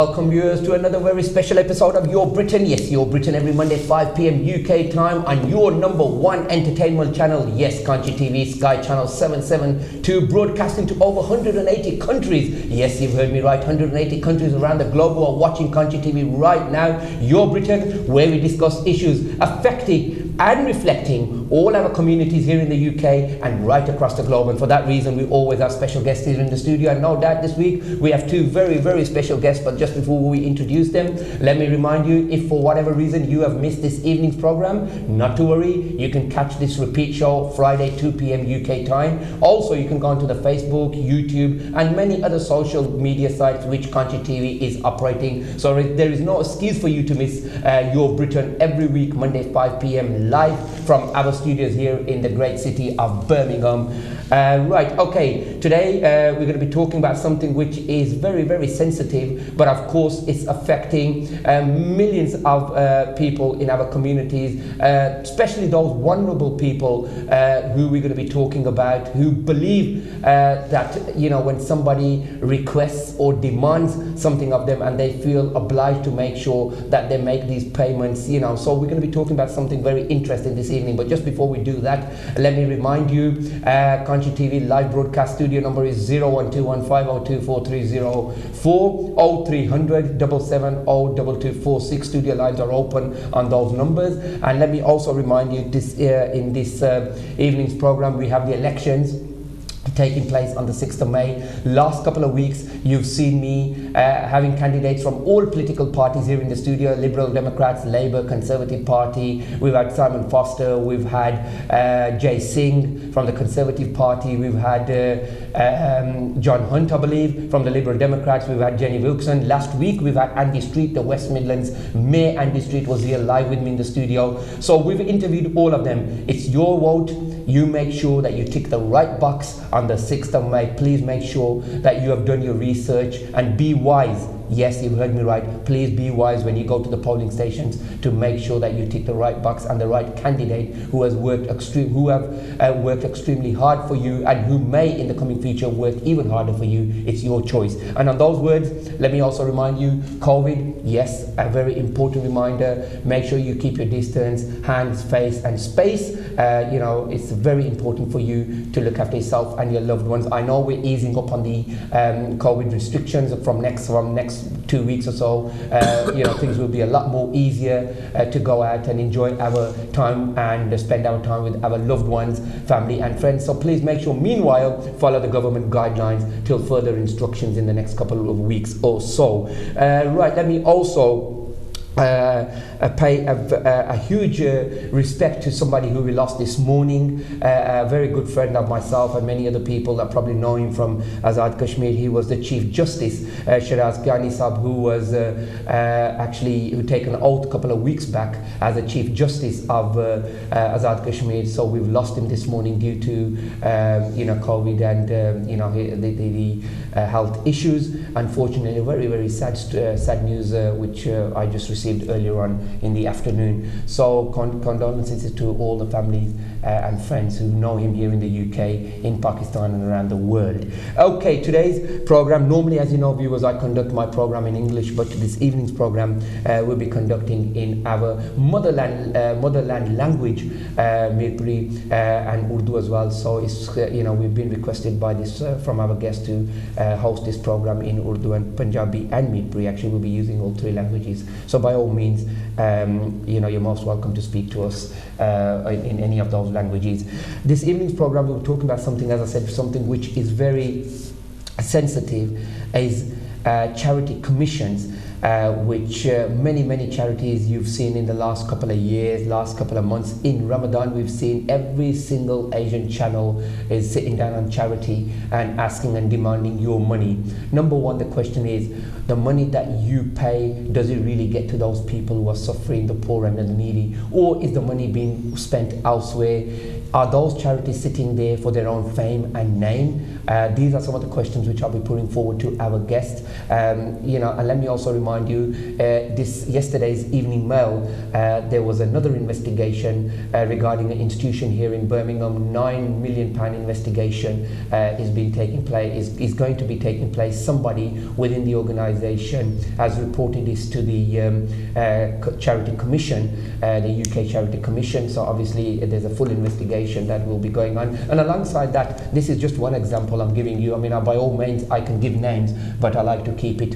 Welcome viewers to another very special episode of Your Britain. Yes, Your Britain every Monday 5 p.m. UK time on your number one entertainment channel. Yes, Kanchi TV, Sky Channel 772, broadcasting to over 180 countries. Yes, you've heard me right, 180 countries around the globe who are watching Kanchi TV right now. Your Britain, where we discuss issues affecting and reflecting all our communities here in the UK and right across the globe. And for that reason, we always have special guests here in the studio. And no doubt this week we have two very, very special guests. But just before we introduce them, let me remind you, if for whatever reason you have missed this evening's program, not to worry, you can catch this repeat show Friday 2 p.m. UK time. Also, you can go onto the Facebook, YouTube and many other social media sites which Kanchi TV is operating. So there is no excuse for you to miss Your Britain every week, Monday 5 p.m. live from our studios here in the great city of Birmingham. Right, okay, today we're going to be talking about something which is very, very sensitive, but of course it's affecting millions of people in our communities, especially those vulnerable people who we're going to be talking about, who believe that, you know, when somebody requests or demands something of them and they feel obliged to make sure that they make these payments, you know. So we're going to be talking about something very interesting this evening. But just before we do that, let me remind you, Kanchi TV live broadcast studio number is 0121502430, 0300 7702246. Studio lines are open on those numbers. And let me also remind you, this in this evening's program we have the elections taking place on the 6th of May. Last couple of weeks you've seen me having candidates from all political parties here in the studio: Liberal Democrats, Labour, Conservative Party. We've had Simon Foster, we've had Jay Singh from the Conservative Party, we've had John Hunt, I believe, from the Liberal Democrats, we've had Jenny Wilson. Last week we've had Andy Street, the West Midlands Mayor. Andy Street was here live with me in the studio. So we've interviewed all of them. It's your vote. You make sure that you tick the right box on the 6th of May. Please make sure that you have done your research and be wise. Yes, you've heard me right. Please be wise when you go to the polling stations to make sure that you tick the right box and the right candidate who have worked extremely hard for you and who may in the coming future work even harder for you. It's your choice. And on those words, let me also remind you, COVID, yes, a very important reminder. Make sure you keep your distance, hands, face and space. You know, it's very important for you to look after yourself and your loved ones. I know we're easing up on the COVID restrictions from next 2 weeks or so. You know, things will be a lot more easier to go out and enjoy our time and spend our time with our loved ones, family and friends. So please make sure, meanwhile, follow the government guidelines till further instructions in the next couple of weeks or so. Right, let me also pay a huge respect to somebody who we lost this morning, a very good friend of myself and many other people that probably know him from Azad Kashmir. He was the Chief Justice, Shiraz Ghani Sahab, who was who taken an oath a couple of weeks back as a Chief Justice of Azad Kashmir. So we've lost him this morning due to you know, COVID and you know, the health issues. Unfortunately, very, very sad news which I just received earlier on in the afternoon. So condolences to all the families and friends who know him here in the UK, in Pakistan and around the world. Okay, today's program, normally, as you know viewers, I conduct my program in English, but this evening's program we'll be conducting in our motherland language, Mirpuri and Urdu as well. So it's you know, we've been requested by this from our guests to host this program in Urdu and Punjabi and Mirpuri. Actually, we'll be using all three languages. So by all means, you know, you're most welcome to speak to us in any of those languages. This evening's program, we're talking about something, as I said, something which is very sensitive, is charity commissions, which many charities you've seen in the last couple of years, last couple of months. In Ramadan, we've seen every single Asian channel is sitting down on charity and asking and demanding your money. Number one, the question is, the money that you pay, does it really get to those people who are suffering, the poor and the needy, or is the money being spent elsewhere? Are those charities sitting there for their own fame and name? These are some of the questions which I'll be putting forward to our guests. And let me also remind you, yesterday's Evening Mail, there was another investigation regarding an institution here in Birmingham. £9 million investigation is going to be taking place. Somebody within the organisation has reported this to the Charity Commission, the UK Charity Commission. So obviously there's a full investigation that will be going on. And alongside that, this is just one example I'm giving you. I mean, by all means, I can give names, but I like to keep it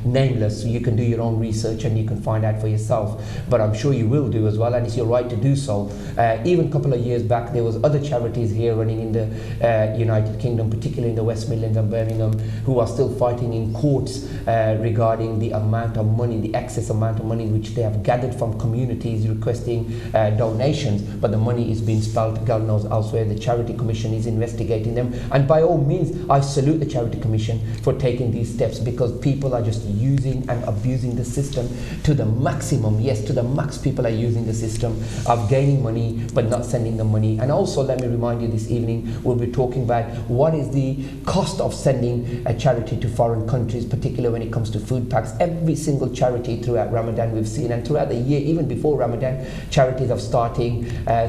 nameless, so you can do your own research and you can find out for yourself. But I'm sure you will do as well, and it's your right to do so. Even a couple of years back, there was other charities here running in the United Kingdom, particularly in the West Midlands and Birmingham, who are still fighting in courts regarding the amount of money, the excess amount of money which they have gathered from communities requesting donations, but the money is being spent God knows elsewhere. The Charity Commission is investigating them, and by all means, I salute the Charity Commission for taking these steps, because people are just using and abusing the system to the maximum. Yes, to the max, people are using the system of gaining money but not sending the money. And also, let me remind you, this evening we'll be talking about what is the cost of sending a charity to foreign countries, particularly when it comes to food packs. Every single charity throughout Ramadan we've seen, and throughout the year, even before Ramadan, charities are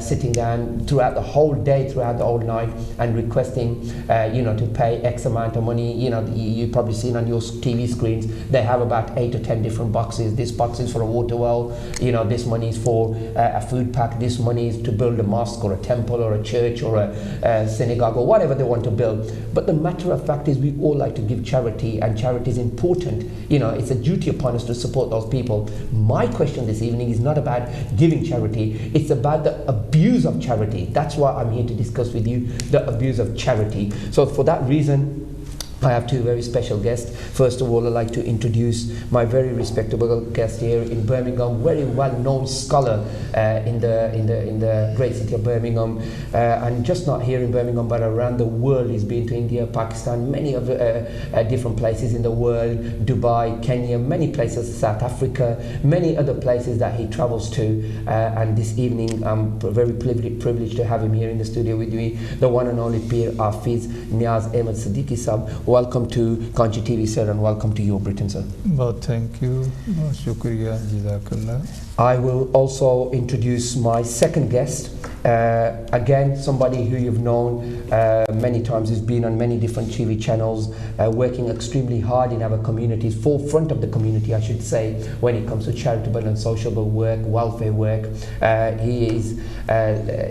sitting down throughout the whole day, throughout the whole night, and requesting to pay X amount of money. You've probably seen on your TV screens, they have about 8 or 10 different boxes. This box is for a water well, this money is for a food pack, this money is to build a mosque or a temple or a church or a synagogue or whatever they want to build. But the matter of fact is, we all like to give charity, and charity is important. It's a duty upon us to support those people. My question this evening is not about giving charity, it's about the abuse of charity. That's why I'm here to discuss with you the abuse of charity. So for that reason, I have two very special guests. First of all, I'd like to introduce my very respectable guest here in Birmingham, very well-known scholar in the great city of Birmingham, and just not here in Birmingham, but around the world. He's been to India, Pakistan, many of different places in the world, Dubai, Kenya, many places, South Africa, many other places that he travels to. And this evening, I'm very privileged to have him here in the studio with me, the one and only Peer Hafiz Niaz Ahmed Siddiqui Sahab. Welcome to Kanchi TV, sir, and welcome to Your Britain, sir. Well, thank you. Shukriya, Jazakallah. I will also introduce my second guest. Again, somebody who you've known many times. He's been on many different TV channels, working extremely hard in our communities, forefront of the community, I should say, when it comes to charitable and sociable work, welfare work. He is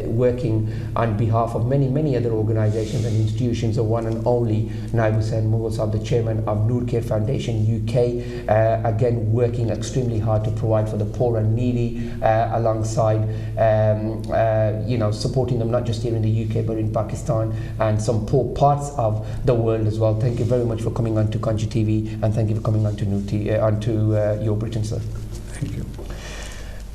working on behalf of many other organizations and institutions. The one and only Naib Hussain Mughal Sahab, the chairman of Noor Care Foundation UK, again working extremely hard to provide for the poor and needy, alongside supporting them not just here in the UK but in Pakistan and some poor parts of the world as well. Thank you very much for coming on to Kanchi TV, and thank you for coming on to Your Britain, sir. Thank you.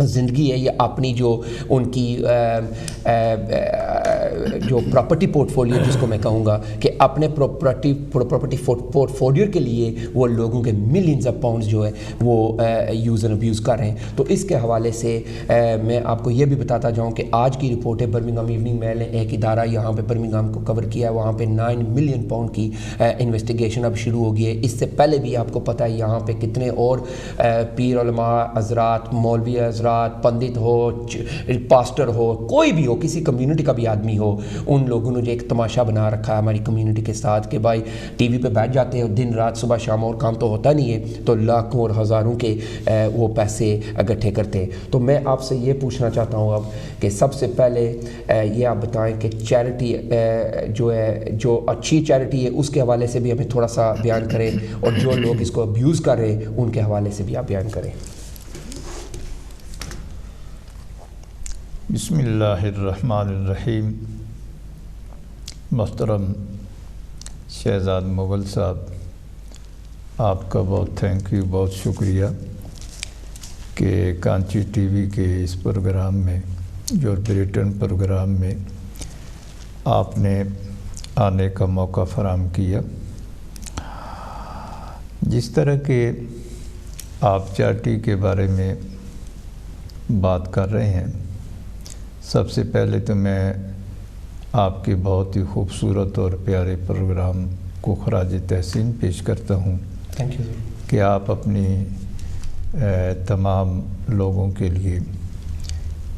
زندگی ہے، یہ اپنی جو ان کی جو property port folio جس کو میں کہوں گا کہ اپنے پراپرٹی پورٹ فولیو کے لیے وہ لوگوں کے ملینز آف پاؤنڈز جو ہے وہ یوز اینڈ ابیوز کر رہے ہیں. تو اس کے حوالے سے میں آپ کو یہ بھی بتاتا جاؤں کہ آج کی رپورٹ ہے برمنگھم ایوننگ میل نے ایک ادارہ یہاں پہ برمنگھم کو کور کیا ہے، وہاں پہ 9 ملین پاؤنڈ کی انویسٹیگیشن اب شروع ہو گئی ہے. اس سے پہلے بھی آپ کو پتہ ہے یہاں پہ کتنے اور پیر علماء حضرات، مولوی حضرات، پندت ہو، پاسٹر ہو، کوئی بھی ہو، کسی کمیونٹی کا بھی آدمی ہو، ان لوگوں نے جو ایک تماشا بنا رکھا ہے ہماری کمیونٹی کے ساتھ کہ بھائی ٹی وی پہ بیٹھ جاتے ہیں دن رات صبح شام اور کام تو ہوتا نہیں ہے، تو لاکھوں اور ہزاروں کے وہ پیسے اکٹھے کرتے ہیں. تو میں آپ سے یہ پوچھنا چاہتا ہوں اب کہ سب سے پہلے یہ آپ بتائیں کہ چیریٹی جو ہے، جو اچھی چیریٹی ہے اس کے حوالے سے بھی ہمیں تھوڑا سا بیان کریں، اور جو لوگ اس کو ابیوز کر رہے ہیں ان کے حوالے سے بھی آپ بیان کریں. بسم اللہ الرحمن الرحیم. محترم شہزاد مغل صاحب، آپ کا بہت تھینک یو، بہت شکریہ کہ کانچی ٹی وی کے اس پروگرام میں، جو بریٹن پروگرام میں آپ نے آنے کا موقع فراہم کیا. جس طرح کہ آپ چارٹی کے بارے میں بات کر رہے ہیں، سب سے پہلے تو میں آپ کے بہت ہی خوبصورت اور پیارے پروگرام کو خراج تحسین پیش کرتا ہوں کہ آپ اپنی تمام لوگوں کے لیے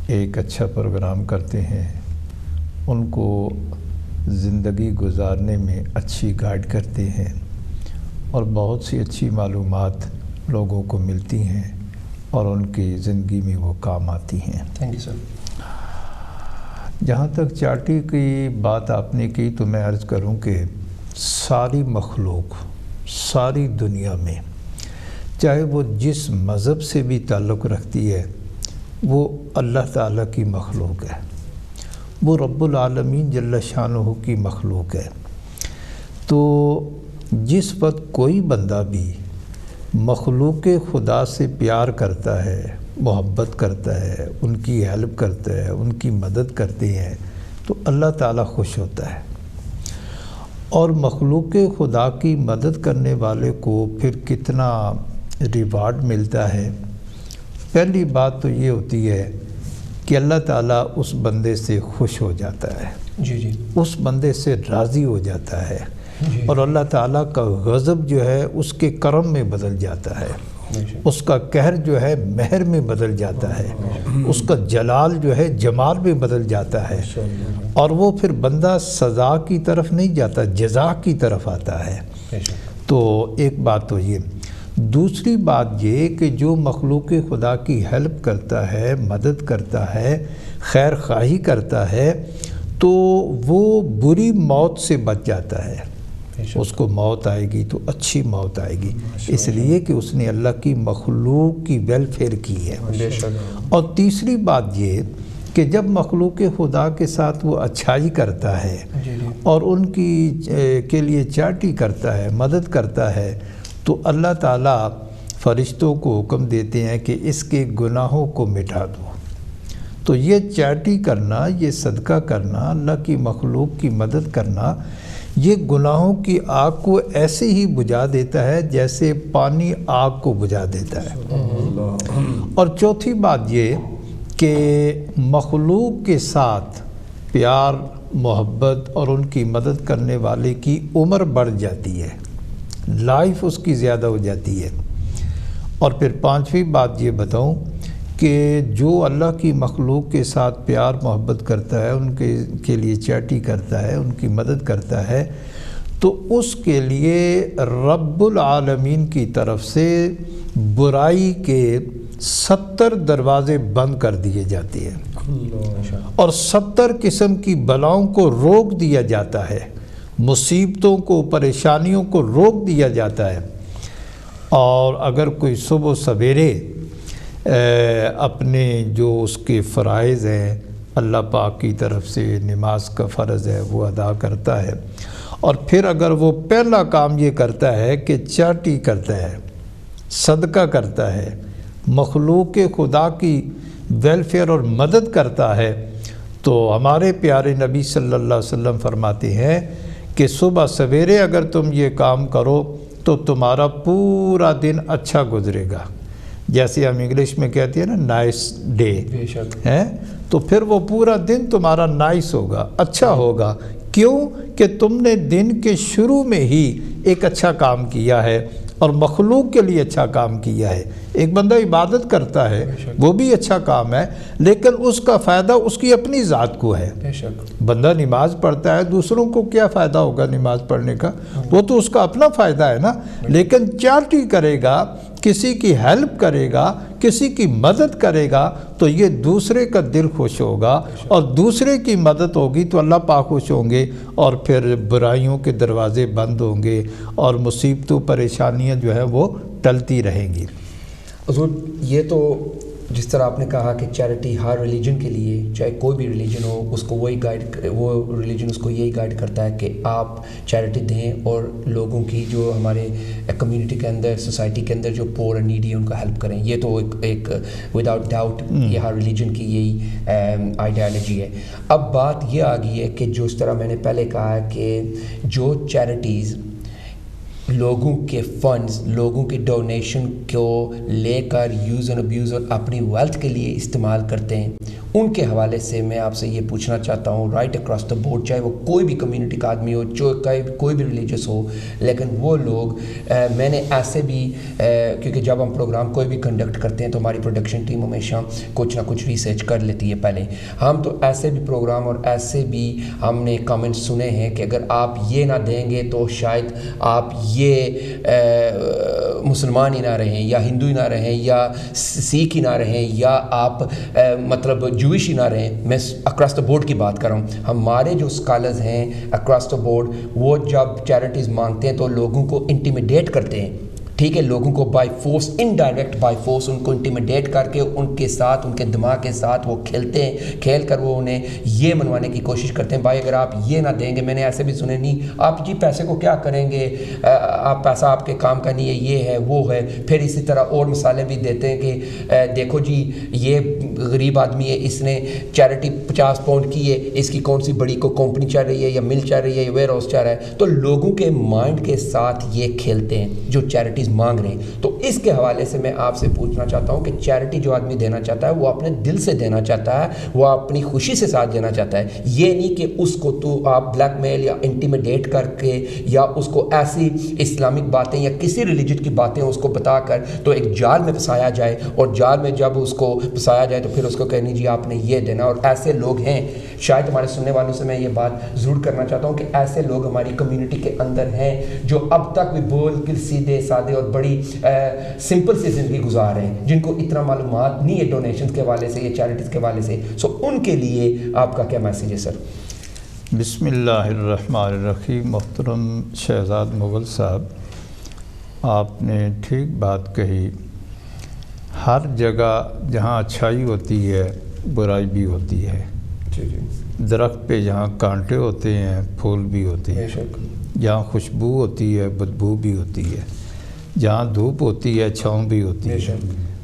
ایک اچھا پروگرام کرتے ہیں، ان کو زندگی گزارنے میں اچھی گائیڈ کرتے ہیں، اور بہت سی اچھی معلومات لوگوں کو ملتی ہیں اور ان کی زندگی میں وہ کام آتی ہیں. Thank you sir. جہاں تک چارٹی کی بات آپ نے کی تو میں عرض کروں کہ ساری مخلوق، ساری دنیا میں، چاہے وہ جس مذہب سے بھی تعلق رکھتی ہے، وہ اللہ تعالیٰ کی مخلوق ہے، وہ رب العالمین جل شانہ کی مخلوق ہے. تو جس وقت کوئی بندہ بھی مخلوق خدا سے پیار کرتا ہے، محبت کرتا ہے، ان کی ہیلپ کرتا ہے، ان کی مدد کرتے ہیں، تو اللہ تعالیٰ خوش ہوتا ہے. اور مخلوق خدا کی مدد کرنے والے کو پھر کتنا ریوارڈ ملتا ہے. پہلی بات تو یہ ہوتی ہے کہ اللہ تعالیٰ اس بندے سے خوش ہو جاتا ہے، جی اس بندے سے راضی ہو جاتا ہے، اور اللہ تعالیٰ کا غضب جو ہے اس کے کرم میں بدل جاتا ہے، اس کا قہر جو ہے مہر میں بدل جاتا ہے، اس کا جلال جو ہے جمال میں بدل جاتا ہے، اور وہ پھر بندہ سزا کی طرف نہیں جاتا، جزا کی طرف آتا ہے. تو ایک بات تو یہ. دوسری بات یہ کہ جو مخلوق خدا کی ہیلپ کرتا ہے، مدد کرتا ہے، خیر خواہی کرتا ہے، تو وہ بری موت سے بچ جاتا ہے. اس کو موت آئے گی تو اچھی موت آئے گی، اس لیے کہ اس نے اللہ کی مخلوق کی ویلفیئر کی ہے. اور تیسری بات یہ کہ جب مخلوق خدا کے ساتھ وہ اچھائی کرتا ہے اور ان کی کے لیے چارٹی کرتا ہے، مدد کرتا ہے، تو اللہ تعالیٰ فرشتوں کو حکم دیتے ہیں کہ اس کے گناہوں کو مٹا دو. تو یہ چارٹی کرنا، یہ صدقہ کرنا، اللہ کی مخلوق کی مدد کرنا، یہ گناہوں کی آگ کو ایسے ہی بجھا دیتا ہے جیسے پانی آگ کو بجھا دیتا ہے. اور چوتھی بات یہ کہ مخلوق کے ساتھ پیار، محبت اور ان کی مدد کرنے والے کی عمر بڑھ جاتی ہے، لائف اس کی زیادہ ہو جاتی ہے. اور پھر پانچویں بات یہ بتاؤں کہ جو اللہ کی مخلوق کے ساتھ پیار محبت کرتا ہے، ان کے لیے چارٹی کرتا ہے، ان کی مدد کرتا ہے، تو اس کے لیے رب العالمین کی طرف سے برائی کے 70 دروازے بند کر دیے جاتے ہیں، اور 70 قسم کی بلاؤں کو روک دیا جاتا ہے، مصیبتوں کو، پریشانیوں کو روک دیا جاتا ہے. اور اگر کوئی صبح سویرے اپنے جو اس کے فرائض ہیں اللہ پاک کی طرف سے، نماز کا فرض ہے وہ ادا کرتا ہے، اور پھر اگر وہ پہلا کام یہ کرتا ہے کہ چارٹی کرتا ہے، صدقہ کرتا ہے، مخلوق خدا کی ویلفیئر اور مدد کرتا ہے، تو ہمارے پیارے نبی صلی اللہ علیہ وسلم فرماتے ہیں کہ صبح سویرے اگر تم یہ کام کرو تو تمہارا پورا دن اچھا گزرے گا. جیسے ہم انگلش میں کہتے ہیں نا نائس ڈے ہے، تو پھر وہ پورا دن تمہارا نائس ہوگا، اچھا ہوگا. کیوں کہ تم نے دن کے شروع میں ہی ایک اچھا کام کیا ہے اور مخلوق کے لیے اچھا کام کیا ہے. ایک بندہ عبادت کرتا ہے وہ بھی اچھا کام ہے، لیکن اس کا فائدہ اس کی اپنی ذات کو ہے. بندہ نماز پڑھتا ہے، دوسروں کو کیا فائدہ ہوگا نماز پڑھنے کا؟ وہ تو اس کا اپنا فائدہ ہے نا. لیکن چیریٹی کرے گا، کسی کی ہیلپ کرے گا، کسی کی مدد کرے گا، تو یہ دوسرے کا دل خوش ہوگا اور دوسرے کی مدد ہوگی تو اللہ پاک خوش ہوں گے، اور پھر برائیوں کے دروازے بند ہوں گے اور مصیبتوں پریشانیاں جو ہے وہ ٹلتی رہیں گی. حضور یہ تو جس طرح آپ نے کہا کہ چیریٹی ہر ریلیجن کے لیے، چاہے کوئی بھی ریلیجن ہو، اس کو وہی گائیڈ، وہ ریلیجن اس کو یہی گائیڈ کرتا ہے کہ آپ چیریٹی دیں اور لوگوں کی جو ہمارے کمیونٹی کے اندر، سوسائٹی کے اندر جو پور اینڈ نیڈی ہے ان کا ہیلپ کریں. یہ تو ایک وداؤٹ ڈاؤٹ یہ ہر ریلیجن کی یہی آئیڈیالوجی ہے. اب بات یہ آ گئی ہے کہ جو اس طرح میں نے پہلے کہا کہ جو چیریٹیز لوگوں کے فنڈز، لوگوں کی ڈونیشن کو لے کر یوز اینڈ ابیوز اور اپنی ویلتھ کے لیے استعمال کرتے ہیں، ان کے حوالے سے میں آپ سے یہ پوچھنا چاہتا ہوں رائٹ اکراس دا بورڈ، چاہے وہ کوئی بھی کمیونٹی کا آدمی ہو، کوئی بھی ریلیجس ہو، لیکن وہ لوگ میں نے ایسے بھی کیونکہ جب ہم پروگرام کوئی بھی کنڈکٹ کرتے ہیں تو ہماری پروڈکشن ٹیم ہمیشہ کچھ نہ کچھ ریسرچ کر لیتی ہے پہلے. ہم تو ایسے بھی پروگرام اور ایسے بھی ہم نے کامنٹ سنے ہیں کہ اگر آپ یہ نہ دیں گے تو شاید آپ یہ مسلمان ہی نہ رہیں، یا ہندو ہی نہ رہیں، یا سکھ ہی نہ رہیں، یا آپ مطلب جوئش ہی نہ رہیں. میں اکراس دا بورڈ کی بات کر رہا ہوں. ہمارے جو اسکالرز ہیں اکراس دا بورڈ، وہ جب چیریٹیز مانگتے ہیں تو لوگوں کو انٹیمیڈیٹ کرتے ہیں. ٹھیک ہے، لوگوں کو by force, indirect by force ان کو انٹیمیڈیٹ کر کے ان کے ساتھ، ان کے دماغ کے ساتھ وہ کھیلتے ہیں، کھیل کر وہ انہیں یہ منوانے کی کوشش کرتے ہیں بھائی اگر آپ یہ نہ دیں گے. میں نے ایسے بھی سنے، نہیں آپ جی پیسے کو کیا کریں گے، آپ پیسہ آپ کے کام کا نہیں ہے، یہ ہے وہ ہے. پھر اسی طرح اور مثالیں بھی دیتے ہیں کہ دیکھو جی یہ غریب آدمی ہے، اس نے چیریٹی 50 پاؤنڈ کی ہے، اس کی کون سی بڑی کو کمپنی چل رہی ہے یا مل چل رہی ہے یا ویئر ہاؤس چل رہا ہے. تو لوگوں کے مائنڈ کے ساتھ یہ کھیلتے ہیں جو چیریٹیز مانگ رہے ہیں. تو اس کے حوالے سے میں آپ سے پوچھنا چاہتا ہوں کہ چیریٹی جو آدمی دینا چاہتا ہے وہ اپنے دل سے دینا چاہتا ہے، وہ اپنی خوشی سے ساتھ دینا چاہتا ہے. یہ نہیں کہ اس کو تو آپ بلیک میل یا انٹیمیڈیٹ کر کے یا اس کو ایسی اسلامک باتیں یا کسی ریلیجن کی باتیں اس کو بتا کر تو ایک جال میں پھنسایا جائے، اور جال میں جب اس کو پھنسایا جائے تو پھر اس کو کہنی جی آپ نے یہ دینا. اور ایسے لوگ ہیں، شاید ہمارے سننے والوں سے میں یہ بات ضرور کرنا چاہتا ہوں کہ ایسے لوگ ہماری کمیونٹی کے اندر ہیں جو اب تک بھی بالکل سیدھے سادے اور بڑی سمپل سی زندگی گزار رہے ہیں، جن کو اتنا معلومات نہیں ہے ڈونیشنز کے حوالے سے یا چیریٹیز کے حوالے سے. سو ان کے لیے آپ کا کیا میسیج ہے سر؟ بسم اللہ الرحمن الرحیم. محترم شہزاد مغل صاحب، آپ نے ٹھیک بات کہی. ہر جگہ جہاں اچھائی ہوتی ہے برائی بھی ہوتی ہے. درخت پہ جہاں کانٹے ہوتے ہیں پھول بھی ہوتے ہیں، جہاں خوشبو ہوتی ہے بدبو بھی ہوتی ہے، جہاں دھوپ ہوتی ہے چھاؤں بھی ہوتی ہے.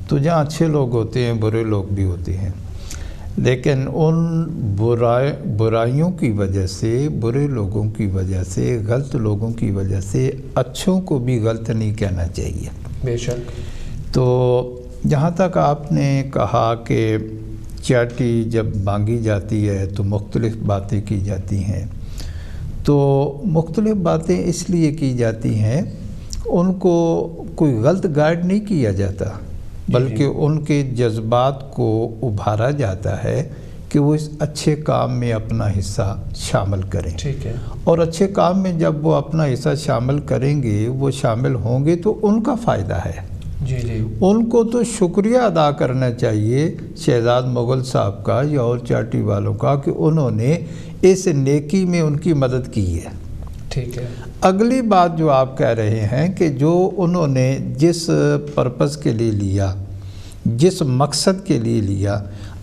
تو جہاں اچھے لوگ ہوتے ہیں برے لوگ بھی ہوتے ہیں. لیکن ان برائیوں کی وجہ سے، برے لوگوں کی وجہ سے، غلط لوگوں کی وجہ سے اچھوں کو بھی غلط نہیں کہنا چاہیے. بے شک. تو جہاں تک آپ نے کہا کہ چیریٹی جب مانگی جاتی ہے تو مختلف باتیں کی جاتی ہیں، تو مختلف باتیں اس لیے کی جاتی ہیں ان کو کوئی غلط گائیڈ نہیں کیا جاتا، بلکہ ان کے جذبات کو ابھارا جاتا ہے کہ وہ اس اچھے کام میں اپنا حصہ شامل کریں. ٹھیک ہے. اور اچھے کام میں جب وہ اپنا حصہ شامل کریں گے، وہ شامل ہوں گے تو ان کا فائدہ ہے. جی جی. ان کو تو شکریہ ادا کرنا چاہیے شہزاد مغل صاحب کا یا اور چیریٹی والوں کا کہ انہوں نے اس نیکی میں ان کی مدد کی ہے. ٹھیک ہے. اگلی بات جو آپ کہہ رہے ہیں کہ جو انہوں نے جس پرپس کے لیے لیا، جس مقصد کے لیے لیا،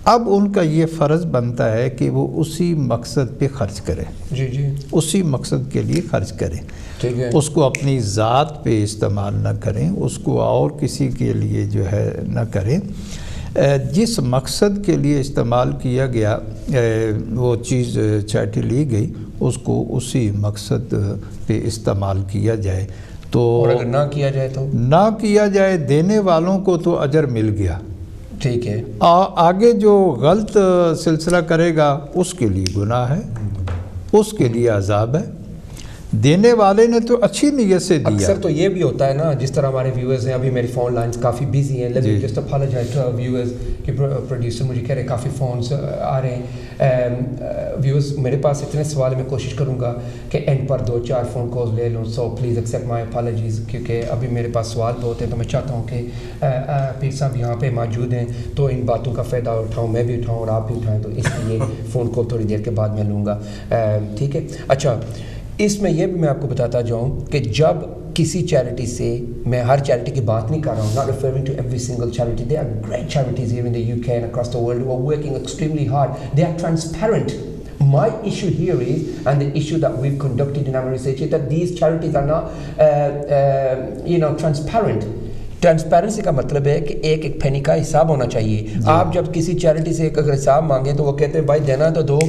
اب ان کا یہ فرض بنتا ہے کہ وہ اسی مقصد پہ خرچ کریں. جی جی. اسی مقصد کے لیے خرچ کریں. ٹھیک ہے. اس کو اپنی ذات پہ استعمال نہ کریں، اس کو اور کسی کے لیے جو ہے نہ کریں. جس مقصد کے لیے استعمال کیا گیا وہ چیز چیریٹی لی گئی اس کو اسی مقصد پہ استعمال کیا جائے. تو اور اگر نہ کیا جائے تو نہ کیا جائے دینے والوں کو تو اجر مل گیا, ٹھیک ہے, آگے جو غلط سلسلہ کرے گا اس کے لیے گناہ ہے, اس کے لیے عذاب ہے. دینے والے نے تو اچھی نیت سے دیا. اکثر تو یہ بھی ہوتا ہے نا, جس طرح ہمارے ویورز ہیں, ابھی میری فون لائنز کافی بیزی ہیں, let me just apologize to viewers کہ پروڈیوسر مجھے کہہ رہے کافی فونز آ رہے ہیں. ویورز میرے پاس اتنے سوال میں کوشش کروں گا کہ اینڈ پر 2-4 فون کالز لے لوں, so please accept my apologies, کیونکہ ابھی میرے پاس سوال بہت ہیں, تو میں چاہتا ہوں کہ پیر صاحب یہاں پہ موجود ہیں تو ان باتوں کا فائدہ اٹھاؤں, میں بھی اٹھاؤں اور آپ بھی اٹھائیں, تو اس لیے فون کال تھوڑی دیر کے بعد میں لوں گا, ٹھیک ہے. اچھا, اس میں یہ بھی میں آپ کو بتاتا جاؤں کہ جب کسی چیریٹی سے, میں ہر چیریٹی کی بات نہیں کر رہا ہوں, not referring to every single charity, there are great charities here in the UK and across the world who are working extremely hard, they are transparent. My issue here is, and the issue that we've conducted in our research, is that these charities are not transparent. Transparency کا مطلب ہے کہ ایک ایک پینی کا حساب ہونا چاہیے. آپ جب کسی چیریٹی سے ایک اگر حساب مانگیں تو وہ کہتے ہیں بھائی دینا تو دو,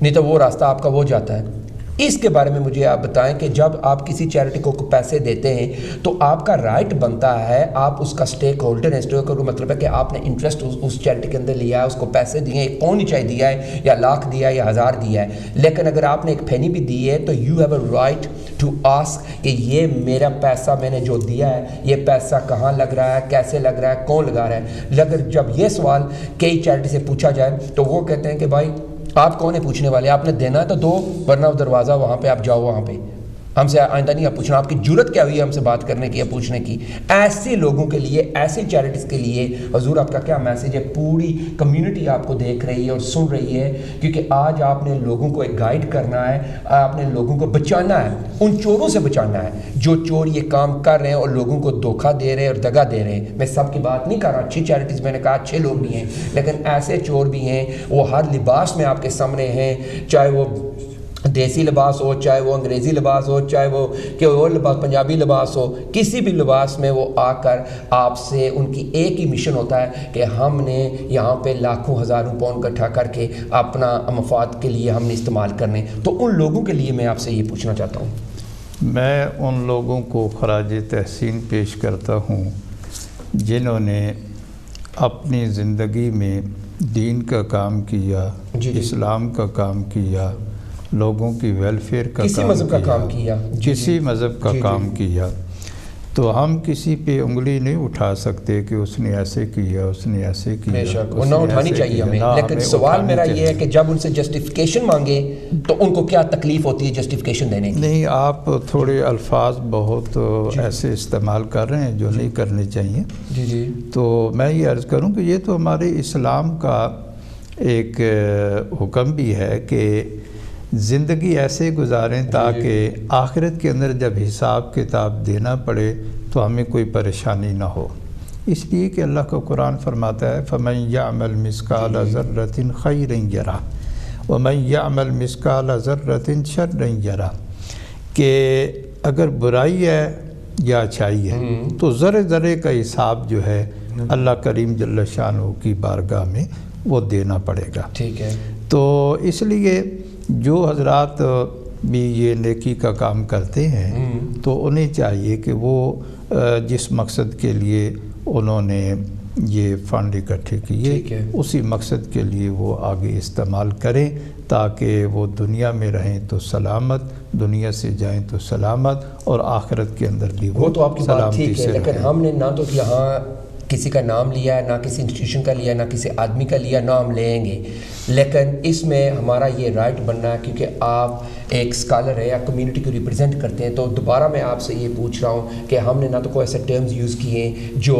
نہیں تو وہ راستہ آپ کا وہ جاتا ہے. اس کے بارے میں مجھے آپ بتائیں کہ جب آپ کسی چیریٹی کو پیسے دیتے ہیں تو آپ کا رائٹ بنتا ہے, آپ اس کا سٹیک ہولڈر ہیں. سٹیک ہولڈر مطلب ہے کہ آپ نے انٹرسٹ اس چیریٹی کے اندر لیا ہے, اس کو پیسے دیے, ایک پون چاہے دیا ہے یا لاکھ دیا ہے یا 1000 دیا ہے, لیکن اگر آپ نے ایک پینی بھی دی ہے تو you have a right to ask کہ یہ میرا پیسہ میں نے جو دیا ہے یہ پیسہ کہاں لگ رہا ہے, کیسے لگ رہا ہے, کون لگا رہا ہے. لیکن جب یہ سوال کئی چیریٹی سے پوچھا جائے تو وہ کہتے ہیں کہ بھائی آپ کون ہے پوچھنے والے, آپ نے دینا ہے تو دو, ورنہ دروازہ وہاں پہ آپ جاؤ, وہاں پہ ہم سے آئندہ نہیں آپ پوچھنا, آپ کی جرت کیا ہوئی ہے ہم سے بات کرنے کی یا پوچھنے کی. ایسے لوگوں کے لیے, ایسی چیریٹیز کے لیے حضور آپ کا کیا میسیج ہے؟ پوری کمیونٹی آپ کو دیکھ رہی ہے اور سن رہی ہے, کیونکہ آج آپ نے لوگوں کو ایک گائیڈ کرنا ہے, آپ نے لوگوں کو بچانا ہے, ان چوروں سے بچانا ہے جو چور یہ کام کر رہے ہیں اور لوگوں کو دھوکہ دے رہے ہیں اور دگا دے رہے ہیں. میں سب کی بات نہیں کر رہا, اچھی چیریٹیز میں نے کہا اچھے لوگ بھی ہیں, لیکن ایسے چور بھی ہیں وہ ہر لباس میں آپ کے سامنے ہیں, چاہے وہ دیسی لباس ہو, چاہے وہ انگریزی لباس ہو, چاہے وہ کہ اور لباس پنجابی لباس ہو, کسی بھی لباس میں وہ آ کر آپ سے, ان کی ایک ہی مشن ہوتا ہے کہ ہم نے یہاں پہ لاکھوں ہزاروں پاؤنڈ اکٹھا کر کے اپنا مفاد کے لیے ہم نے استعمال کرنے. تو ان لوگوں کے لیے میں آپ سے یہ پوچھنا چاہتا ہوں. میں ان لوگوں کو خراج تحسین پیش کرتا ہوں جنہوں نے اپنی زندگی میں دین کا کام کیا, اسلام کا کام کیا, لوگوں کی ویلفیئر کا کسی مذہب کا کام کیا, کسی مذہب کا کام کیا. تو ہم کسی پہ انگلی نہیں اٹھا سکتے کہ اس نے ایسے کیا, اس نے ایسے کیا. بے شک وہ نہ اٹھانی چاہیے ہمیں, لیکن سوال میرا یہ ہے کہ جب ان سے جسٹیفیکیشن مانگے تو ان کو کیا تکلیف ہوتی ہے جسٹیفیکیشن دینے کی؟ نہیں, آپ تھوڑے الفاظ بہت ایسے استعمال کر رہے ہیں جو نہیں کرنے چاہیے. جی جی. تو میں یہ عرض کروں کہ یہ تو ہمارے اسلام کا ایک حکم بھی ہے کہ زندگی ایسے گزاریں تاکہ آخرت کے اندر جب حساب کتاب دینا پڑے تو ہمیں کوئی پریشانی نہ ہو. اس لیے کہ اللہ کا قرآن فرماتا ہے فَمَن يَعْمَلْ مِثْقَالَ ذَرَّةٍ خَيْرًا يَرَهُ وَمَن يَعْمَلْ مِثْقَالَ ذَرَّةٍ شَرًّا يَرَهُ کہ اگر برائی ہے یا اچھائی ہے تو ذرے ذرے کا حساب جو ہے اللہ کریم جل شانہ کی بارگاہ میں وہ دینا پڑے گا. ٹھیک ہے. تو اس لیے جو حضرات بھی یہ نیکی کا کام کرتے ہیں تو انہیں چاہیے کہ وہ جس مقصد کے لیے انہوں نے یہ فنڈ اکٹھے کیے اسی مقصد کے لیے وہ آگے استعمال کریں تاکہ وہ دنیا میں رہیں تو سلامت, دنیا سے جائیں تو سلامت, اور آخرت کے اندر بھی وہ تو آپ کی بات سلامتی ٹھیک ہے, لیکن ہم نے نہ تو یہاں کسی کا نام لیا ہے, نہ کسی انسٹیٹیوشن کا لیا, نہ کسی آدمی کا لیا, نہ ہم لیں گے, لیکن اس میں ہمارا یہ رائٹ بننا ہے کیونکہ آپ ایک اسکالر ہے یا کمیونٹی کو ریپرزینٹ کرتے ہیں. تو دوبارہ میں آپ سے یہ پوچھ رہا ہوں کہ ہم نے نہ تو کوئی ایسے ٹرمز یوز کیے جو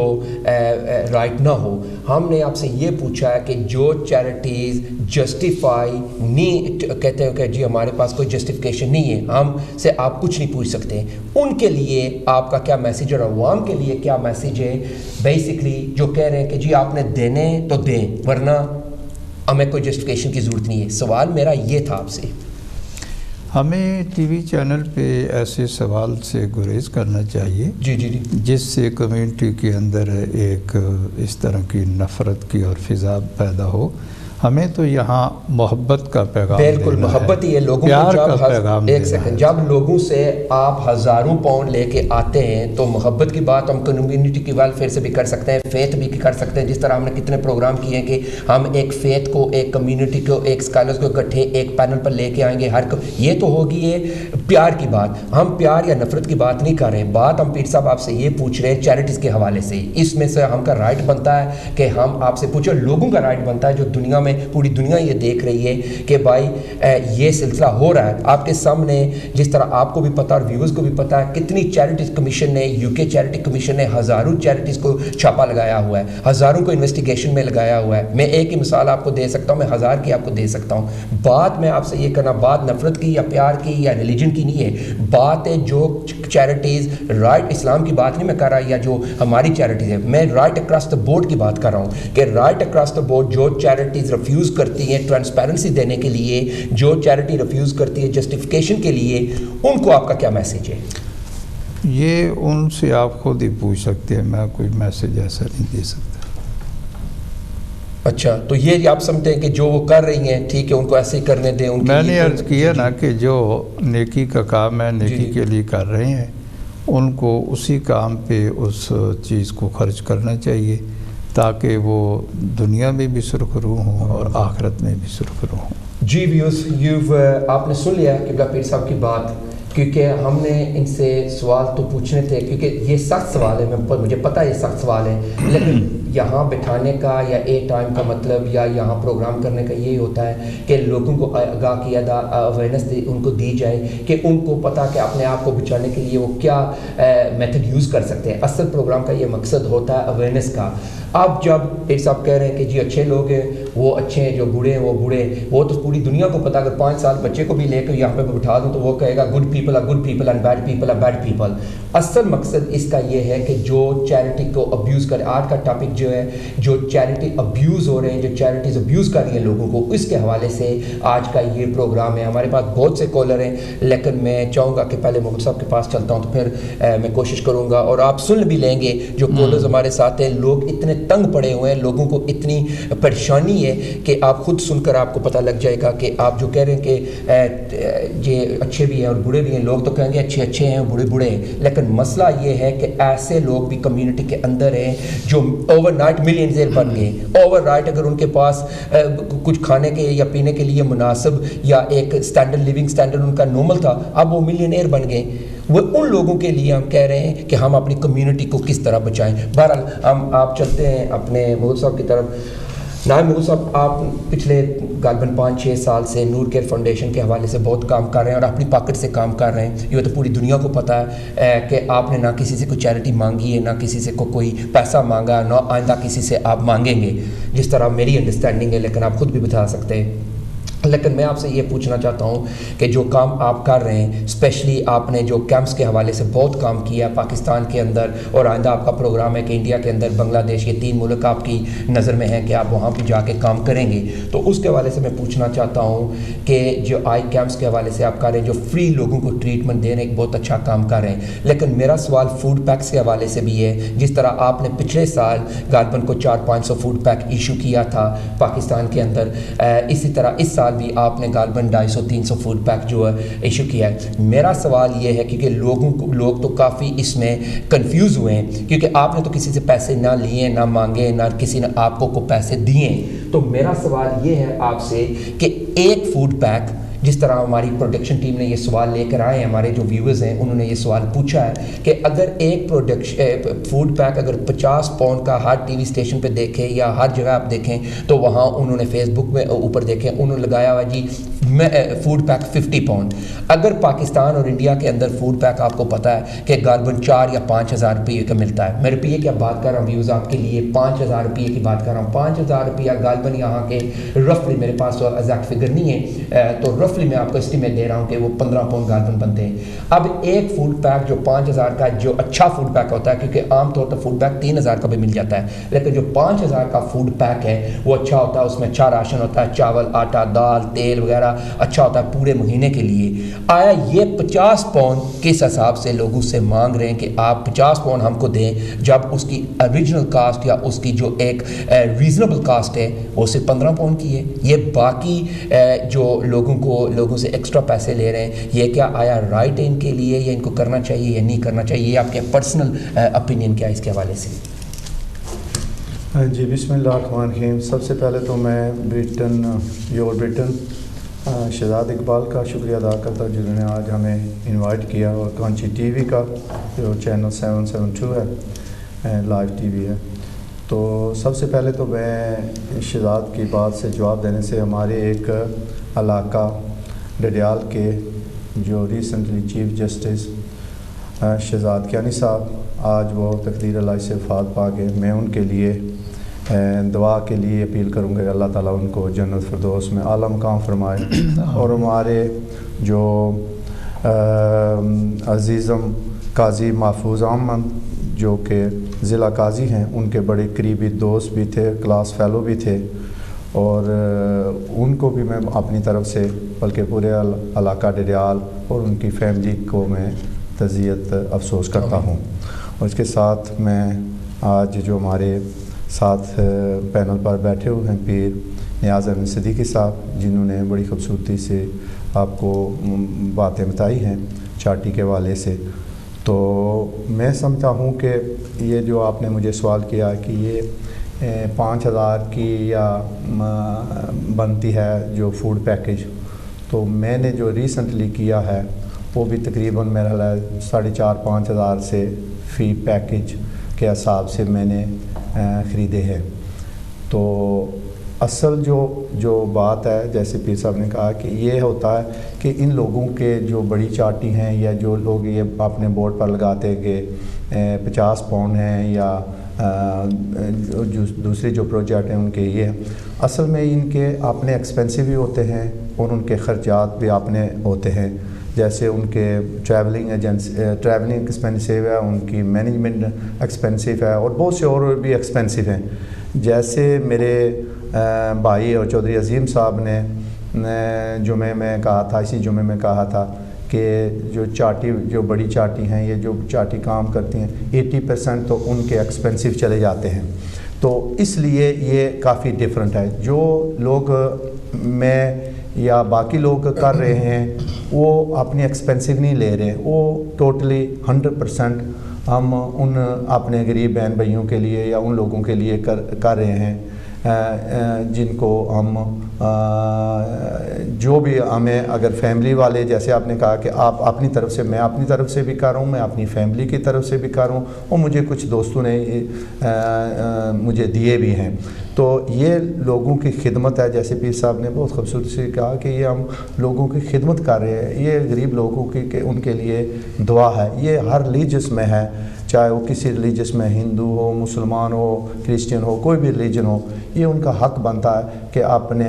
رائٹ نہ ہو. ہم نے آپ سے یہ پوچھا ہے کہ جو چیریٹیز جسٹیفائی نہیں کہتے ہیں کہ جی ہمارے پاس کوئی جسٹیفیکیشن نہیں ہے, ہم سے آپ کچھ نہیں پوچھ سکتے, ان کے لیے آپ کا کیا میسیج ہے اور عوام کے لیے کیا میسیج ہے بیسکلی جو کہہ رہے ہیں کہ جی آپ نے دینے تو دیں ورنہ ہمیں کوئی جسٹیفیکیشن کی ضرورت نہیں ہے. سوال میرا یہ تھا آپ سے. ہمیں ٹی وی چینل پہ ایسے سوال سے گریز کرنا چاہیے جی جی جی جس سے کمیونٹی کے اندر ایک اس طرح کی نفرت کی اور فضا پیدا ہو. ہمیں تو یہاں محبت کا پیغام بالکل دینا محبت ہی ہے لوگوں پیار کو. کا پیغام ایک دینا سیکنڈ ہے. جب لوگوں سے آپ ہزاروں پاؤنڈ لے کے آتے ہیں تو محبت کی بات ہم کمیونٹی کی ویلفیئر سے بھی کر سکتے ہیں, فیتھ بھی کر سکتے ہیں. جس طرح ہم نے کتنے پروگرام کیے ہیں کہ ہم ایک فیتھ کو, ایک کمیونٹی کو, ایک اسکالرس کو اکٹھے ایک پینل پر لے کے آئیں گے. یہ تو ہوگی یہ پیار کی بات. ہم پیار یا نفرت کی بات نہیں کر رہے ہیں. بات ہم پیر صاحب آپ سے یہ پوچھ رہے ہیں چیریٹیز کے حوالے سے. اس میں سے ہم کا رائٹ بنتا ہے کہ ہم آپ سے پوچھیں, لوگوں کا رائٹ بنتا ہے جو دنیا میں پوری دنیا یہ دیکھ رہی ہے کہ بھائی یہ سلسلہ ہو رہا ہے آپ کے سامنے. جس طرح آپ کو بھی پتا اور ویورز کو بھی پتا ہے کتنی چیریٹیز کمیشن نے, یو کے چیریٹی کمیشن نے ہزاروں چیریٹیز کو چھاپا لگایا ہوا ہے, ہزاروں کو انویسٹیگیشن میں لگایا ہوا ہے. میں ایک ہی مثال آپ کو دے سکتا ہوں, میں ہزار کی آپ کو دے سکتا ہوں. بات میں آپ سے یہ کرنا, بات نفرت کی یا پیار کی یا ریلیجن کی نہیں ہے. بات ہے جو چیریٹیز رائٹ اسلام کی بات نہیں میں کر رہا, یا جو ہماری چیریٹیز ہے, میں رائٹ اکراس دا بورڈ کی بات کر رہا ہوں کہ رائٹ اکراس دا بورڈ جو چیریٹیز ریفیوز کرتی ہیں ٹرانسپیرنسی دینے کے لیے, جو چیریٹی ریفیوز کرتی ہے جسٹیفیکیشن کے لیے, ان کو آپ کا کیا میسیج ہے؟ یہ ان سے آپ خود ہی پوچھ سکتے ہیں, میں کوئی میسیج ایسا نہیں دے سکتا. اچھا, تو یہ آپ سمجھتے ہیں کہ جو وہ کر رہی ہیں ٹھیک ہے, ان کو ایسے ہی کرنے دیں. میں نے عرض کیا نا کہ جو نیکی کا کام ہے نیکی کے لیے کر رہے ہیں, ان کو اسی کام پہ اس چیز کو خرچ کرنا چاہیے تاکہ وہ دنیا میں بھی سرخرو ہوں اور آخرت میں بھی سرخرو ہوں. جی ویوز, آپ نے سن لیا قبلہ پیر صاحب کی بات, کیونکہ ہم نے ان سے سوال تو پوچھنے تھے کیونکہ یہ سخت سوال ہے, مجھے پتہ ہے یہ سخت سوال ہے, لیکن یہاں بٹھانے کا یا اے ٹائم کا مطلب یا یہاں پروگرام کرنے کا یہی ہوتا ہے کہ لوگوں کو آگاہ کیا اویئرنیس ان کو دی جائے کہ ان کو پتہ کہ اپنے آپ کو بچانے کے لیے وہ کیا میتھڈ یوز کر سکتے ہیں. اصل پروگرام کا یہ مقصد ہوتا ہے اویئرنیس کا. اب جب پیر صاحب کہہ رہے ہیں کہ جی اچھے لوگ ہیں وہ اچھے ہیں, جو بوڑھے ہیں وہ بوڑھے, وہ تو پوری دنیا کو پتا. اگر 5 سال بچے کو بھی لے کر یہاں پہ بٹھا دوں تو وہ کہے گا good people are good people and bad people are bad people. اصل مقصد اس کا یہ ہے کہ جو چیریٹی کو ابیوز کرے, آج کا ٹاپک جو ہے جو چیریٹی ابیوز ہو رہے ہیں, جو چیریٹیز ابیوز کر رہی ہیں لوگوں کو, اس کے حوالے سے آج کا یہ پروگرام ہے. ہمارے پاس بہت سے کالر ہیں, لیکن میں چاہوں گا کہ پہلے مغل صاحب کے پاس چلتا ہوں, تو پھر میں کوشش کروں گا اور آپ سن بھی لیں گے جو کالرز ہمارے ساتھ ہیں. لوگ اتنے تنگ پڑے ہوئے ہیں, لوگوں کو اتنی پریشانی ہے کہ آپ خود سن کر آپ کو پتہ لگ جائے گا کہ آپ جو کہہ رہے ہیں کہ یہ اچھے بھی ہیں اور برے بھی ہیں. لوگ تو کہیں گے اچھے اچھے ہیں برے برے ہیں, لیکن مسئلہ یہ ہے کہ ایسے لوگ بھی کمیونٹی کے اندر ہیں جو اوور نائٹ ملینئر بن گئے. اوور نائٹ اگر ان کے پاس کچھ کھانے کے یا پینے کے لیے مناسب یا ایک اسٹینڈرڈ لیونگ اسٹینڈرڈ ان کا نارمل تھا, اب وہ ملینئر بن گئے. وہ ان لوگوں کے لیے ہم کہہ رہے ہیں کہ ہم اپنی کمیونٹی کو کس طرح بچائیں. بہرحال آپ چلتے ہیں اپنے مغل صاحب کی طرف. نائب مغل صاحب, آپ پچھلے غالباً 5-6 سال سے نور کیئر فاؤنڈیشن کے حوالے سے بہت کام کر رہے ہیں اور اپنی پاکٹ سے کام کر رہے ہیں. یہ تو پوری دنیا کو پتہ ہے کہ آپ نے نہ کسی سے کوئی چیریٹی مانگی ہے, نہ کسی سے کوئی پیسہ مانگا, نہ آئندہ کسی سے آپ مانگیں گے, جس طرح میری انڈرسٹینڈنگ ہے, لیکن آپ خود بھی بتا سکتے ہیں. لیکن میں آپ سے یہ پوچھنا چاہتا ہوں کہ جو کام آپ کر رہے ہیں, اسپیشلی آپ نے جو کیمپس کے حوالے سے بہت کام کیا پاکستان کے اندر, اور آئندہ آپ کا پروگرام ہے کہ انڈیا کے اندر, بنگلہ دیش, یہ 3 ملک آپ کی نظر میں ہیں کہ آپ وہاں پہ جا کے کام کریں گے. تو اس کے حوالے سے میں پوچھنا چاہتا ہوں کہ جو آئی کیمپس کے حوالے سے آپ کر رہے ہیں, جو فری لوگوں کو ٹریٹمنٹ دے رہے ہیں, ایک بہت اچھا کام کر رہے ہیں. لیکن میرا سوال فوڈ پیکس کے حوالے سے بھی ہے. جس طرح آپ نے پچھلے سال غالباً کو 400-500 فوڈ پیک ایشو کیا تھا پاکستان کے اندر, اسی طرح اس سال بھی آپ نے 250-300 فوڈ پیک جو ہے ایشو کیا ہے. میرا سوال یہ ہے کیونکہ لوگ تو کافی اس میں کنفیوز ہوئے ہیں, کیونکہ آپ نے تو کسی سے پیسے نہ لیے, نہ مانگے, نہ کسی نے آپ کو پیسے دیے. تو میرا سوال یہ ہے آپ سے کہ ایک فوڈ پیک, جس طرح ہماری پروڈکشن ٹیم نے یہ سوال لے کر آئے ہیں, ہمارے جو ویورز ہیں انہوں نے یہ سوال پوچھا ہے کہ اگر ایک فوڈ پیک اگر 50 پاؤنڈ کا ہر ٹی وی اسٹیشن پہ دیکھیں یا ہر جگہ آپ دیکھیں, تو وہاں انہوں نے فیس بک میں اوپر دیکھیں, انہوں نے لگایا ہوا جی فوڈ پیک 50 پاؤنڈ. اگر پاکستان اور انڈیا کے اندر فوڈ پیک آپ کو پتہ ہے کہ غالباً 4 یا 5,000 روپئے کا ملتا ہے. میں روپیے کی بات کر رہا ہوں ویوز آپ کے لیے, 5,000 روپئے کی بات کر رہا ہوں. 5,000 روپیہ غالباً یہاں کے رفلی, میرے پاس تو ایگزیکٹ فگر نہیں ہے, تو رفلی میں آپ کو اسٹیمیٹ دے رہا ہوں کہ وہ 15 پاؤنڈ غالباً بنتے ہیں. اب ایک فوڈ پیک جو 5,000 کا, جو اچھا فوڈ پیک ہوتا ہے, کیونکہ عام طور پر فوڈ پیک 3,000 کا بھی مل جاتا ہے, لیکن جو 5,000 کا فوڈ پیک ہے وہ اچھا ہوتا ہے, اس میں اچھا راشن ہوتا ہے, چاول, آٹا, دال, تیل وغیرہ, اچھا ہوتا ہے پورے مہینے کے لیے. آیا یہ 50 پاؤنڈ کس حساب سے لوگوں سے مانگ رہے ہیں کہ آپ 50 پاؤنڈ ہم کو دیں جب اس کی اوریجنل کاسٹ یا اس کی جو ایک ریزنیبل کاسٹ ہے وہ صرف 15 پاؤنڈ کی ہے. یہ باقی جو لوگوں سے ایکسٹرا پیسے لے رہے ہیں, یہ کیا آیا رائٹ ہے ان کے لیے, یا ان کو کرنا چاہیے یا نہیں کرنا چاہیے؟ یہ آپ کے پرسنل اپینین کیا ہے اس کے حوالے سے؟ جی بسم اللہ الرحمن الرحیم. سب سے پہلے تو میں برٹن شہزاد اقبال کا شکریہ ادا کرتا ہوں جنہوں نے آج ہمیں انوائٹ کیا, اور کانچی ٹی وی کا جو چینل 772 ہے, لائیو ٹی وی ہے. تو سب سے پہلے تو میں شہزاد کی بات سے جواب دینے سے, ہمارے ایک علاقہ ڈڈیال کے جو recently chief justice Shahzad Kiani صاحب, آج وہ تقدیر اللہ سے وفات پا گئے. میں ان کے لیے دعا کے لیے اپیل کروں گا کہ اللہ تعالیٰ ان کو جنت فردوس میں اعلیٰ مقام فرمائے. اور ہمارے جو عزیزم قاضی محفوظ احمد جو کہ ضلع قاضی ہیں, ان کے بڑے قریبی دوست بھی تھے, کلاس فیلو بھی تھے, اور ان کو بھی میں اپنی طرف سے بلکہ پورے علاقہ ڈڈیال اور ان کی فیملی کو میں تعزیت افسوس کرتا ہوں. اور اس کے ساتھ میں آج جو ہمارے ساتھ پینل پر بیٹھے ہوئے ہیں پیر نیاز احمد صدیقی صاحب, جنہوں نے بڑی خوبصورتی سے آپ کو باتیں بتائی ہیں چاٹی کے حوالے سے, تو میں سمجھتا ہوں کہ یہ جو آپ نے مجھے سوال کیا کہ یہ 5000 کی یا بنتی ہے جو فوڈ پیکج, تو میں نے جو ریسنٹلی کیا ہے وہ بھی تقریباً میرا 4,500-5 ہزار سے فی پیکج کے حساب سے میں نے خریدے ہیں. تو اصل جو بات ہے, جیسے پیر صاحب نے کہا کہ یہ ہوتا ہے کہ ان لوگوں کے جو بڑی چاٹی ہیں یا جو لوگ یہ اپنے بورڈ پر لگاتے کہ 50 پاؤنڈ ہیں یا دوسری جو پروجیکٹ ہیں ان کے, یہ اصل میں ان کے اپنے ایکسپینسو بھی ہوتے ہیں اور ان کے خرچات بھی اپنے ہوتے ہیں. جیسے ان کے ٹریولنگ ایکسپینسو ہے, ان کی مینجمنٹ ایکسپینسو ہے, اور بہت سے اور بھی ایکسپینسو ہیں. جیسے میرے بھائی اور چودھری عظیم صاحب نے جمعے میں کہا تھا, اسی جمعے میں کہا تھا کہ جو بڑی چاٹی ہیں, یہ جو چاٹی کام کرتی ہیں 80% تو ان کے ایکسپینسو چلے جاتے ہیں. تو اس لیے یہ کافی ڈفرینٹ ہے. جو لوگ میں یا باقی لوگ کر رہے ہیں وہ اپنی ایکسپینسو نہیں لے رہے, وہ ٹوٹلی 100% ہم ان اپنے غریب بہن بھائیوں کے لیے یا ان لوگوں کے لیے کر رہے ہیں جن کو ہم جو بھی ہمیں اگر فیملی والے, جیسے آپ نے کہا کہ آپ اپنی طرف سے, میں اپنی طرف سے بھی کر رہا ہوں, میں اپنی فیملی کی طرف سے بھی کر رہا ہوں, اور مجھے کچھ دوستوں نے مجھے دیے بھی ہیں. تو یہ لوگوں کی خدمت ہے. جیسے پیر صاحب نے بہت خوبصورتی سے کہا کہ یہ ہم لوگوں کی خدمت کر رہے ہیں, یہ غریب لوگوں کی کہ ان کے لیے دعا ہے. یہ ہر ریلیجس میں ہے, چاہے وہ کسی ریلیجس میں ہندو ہو, مسلمان ہو, کرسچن ہو, کوئی بھی ریلیجن ہو, یہ ان کا حق بنتا ہے کہ اپنے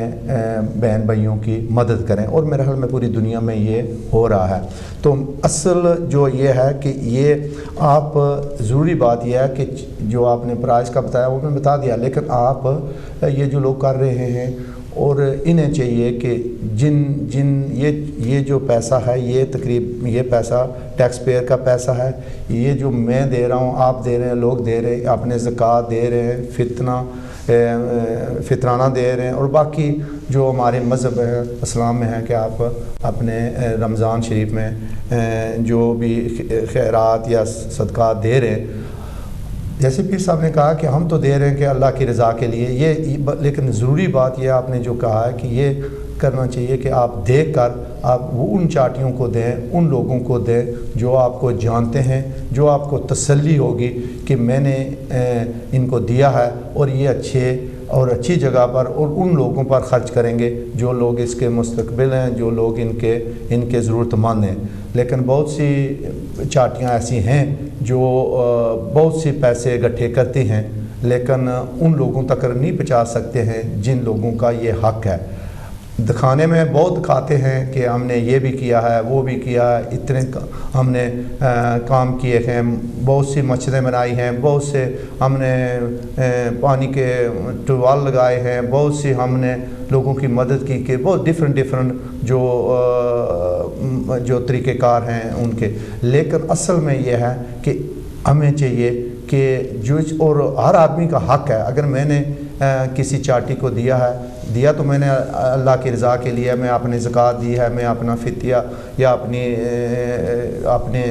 بہن بھائیوں کی مدد کریں, اور میرے خیال میں پوری دنیا میں یہ ہو رہا ہے. تو اصل جو یہ ہے کہ یہ آپ ضروری بات یہ ہے کہ جو آپ نے پرائز کا بتایا وہ میں بتا دیا, لیکن آپ یہ جو لوگ کر رہے ہیں اور انہیں چاہیے کہ یہ جو پیسہ ہے یہ پیسہ ٹیکس پیئر کا پیسہ ہے. یہ جو میں دے رہا ہوں, آپ دے رہے ہیں, لوگ دے رہے ہیں, اپنے زکوٰۃ دے رہے ہیں, فطرانہ دے رہے ہیں, اور باقی جو ہمارے مذہب ہے اسلام میں ہے کہ آپ اپنے رمضان شریف میں جو بھی خیرات یا صدقات دے رہے ہیں. جیسے پیر صاحب نے کہا کہ ہم تو دے رہے ہیں کہ اللہ کی رضا کے لیے, یہ لیکن ضروری بات یہ آپ نے جو کہا ہے کہ یہ کرنا چاہیے کہ آپ دیکھ کر آپ وہ ان چاٹیوں کو دیں, ان لوگوں کو دیں جو آپ کو جانتے ہیں, جو آپ کو تسلی ہوگی کہ میں نے ان کو دیا ہے اور یہ اچھی جگہ پر اور ان لوگوں پر خرچ کریں گے جو لوگ اس کے مستقبل ہیں, جو لوگ ان کے ضرورت مند ہیں. لیکن بہت سی چاٹیاں ایسی ہیں جو بہت سی پیسے اکٹھے کرتی ہیں لیکن ان لوگوں تک نہیں پہنچا سکتے ہیں جن لوگوں کا یہ حق ہے. دکھانے میں بہت دکھاتے ہیں کہ ہم نے یہ بھی کیا ہے وہ بھی کیا ہے، اتنے ہم نے کام کیے ہیں، بہت سی مسجدیں بنائی ہیں، بہت سے ہم نے پانی کے ٹیوبویل لگائے ہیں، بہت سی ہم نے لوگوں کی مدد کی کہ بہت ڈفرینٹ جو طریقہ کار ہیں ان کے. لیکن اصل میں یہ ہے کہ ہمیں چاہیے کہ اور ہر آدمی کا حق ہے. اگر میں نے کسی چاٹی کو دیا تو میں نے اللہ کی رضا کے لیے، میں اپنے زکوٰۃ دی ہے، میں اپنا فدیہ یا اپنے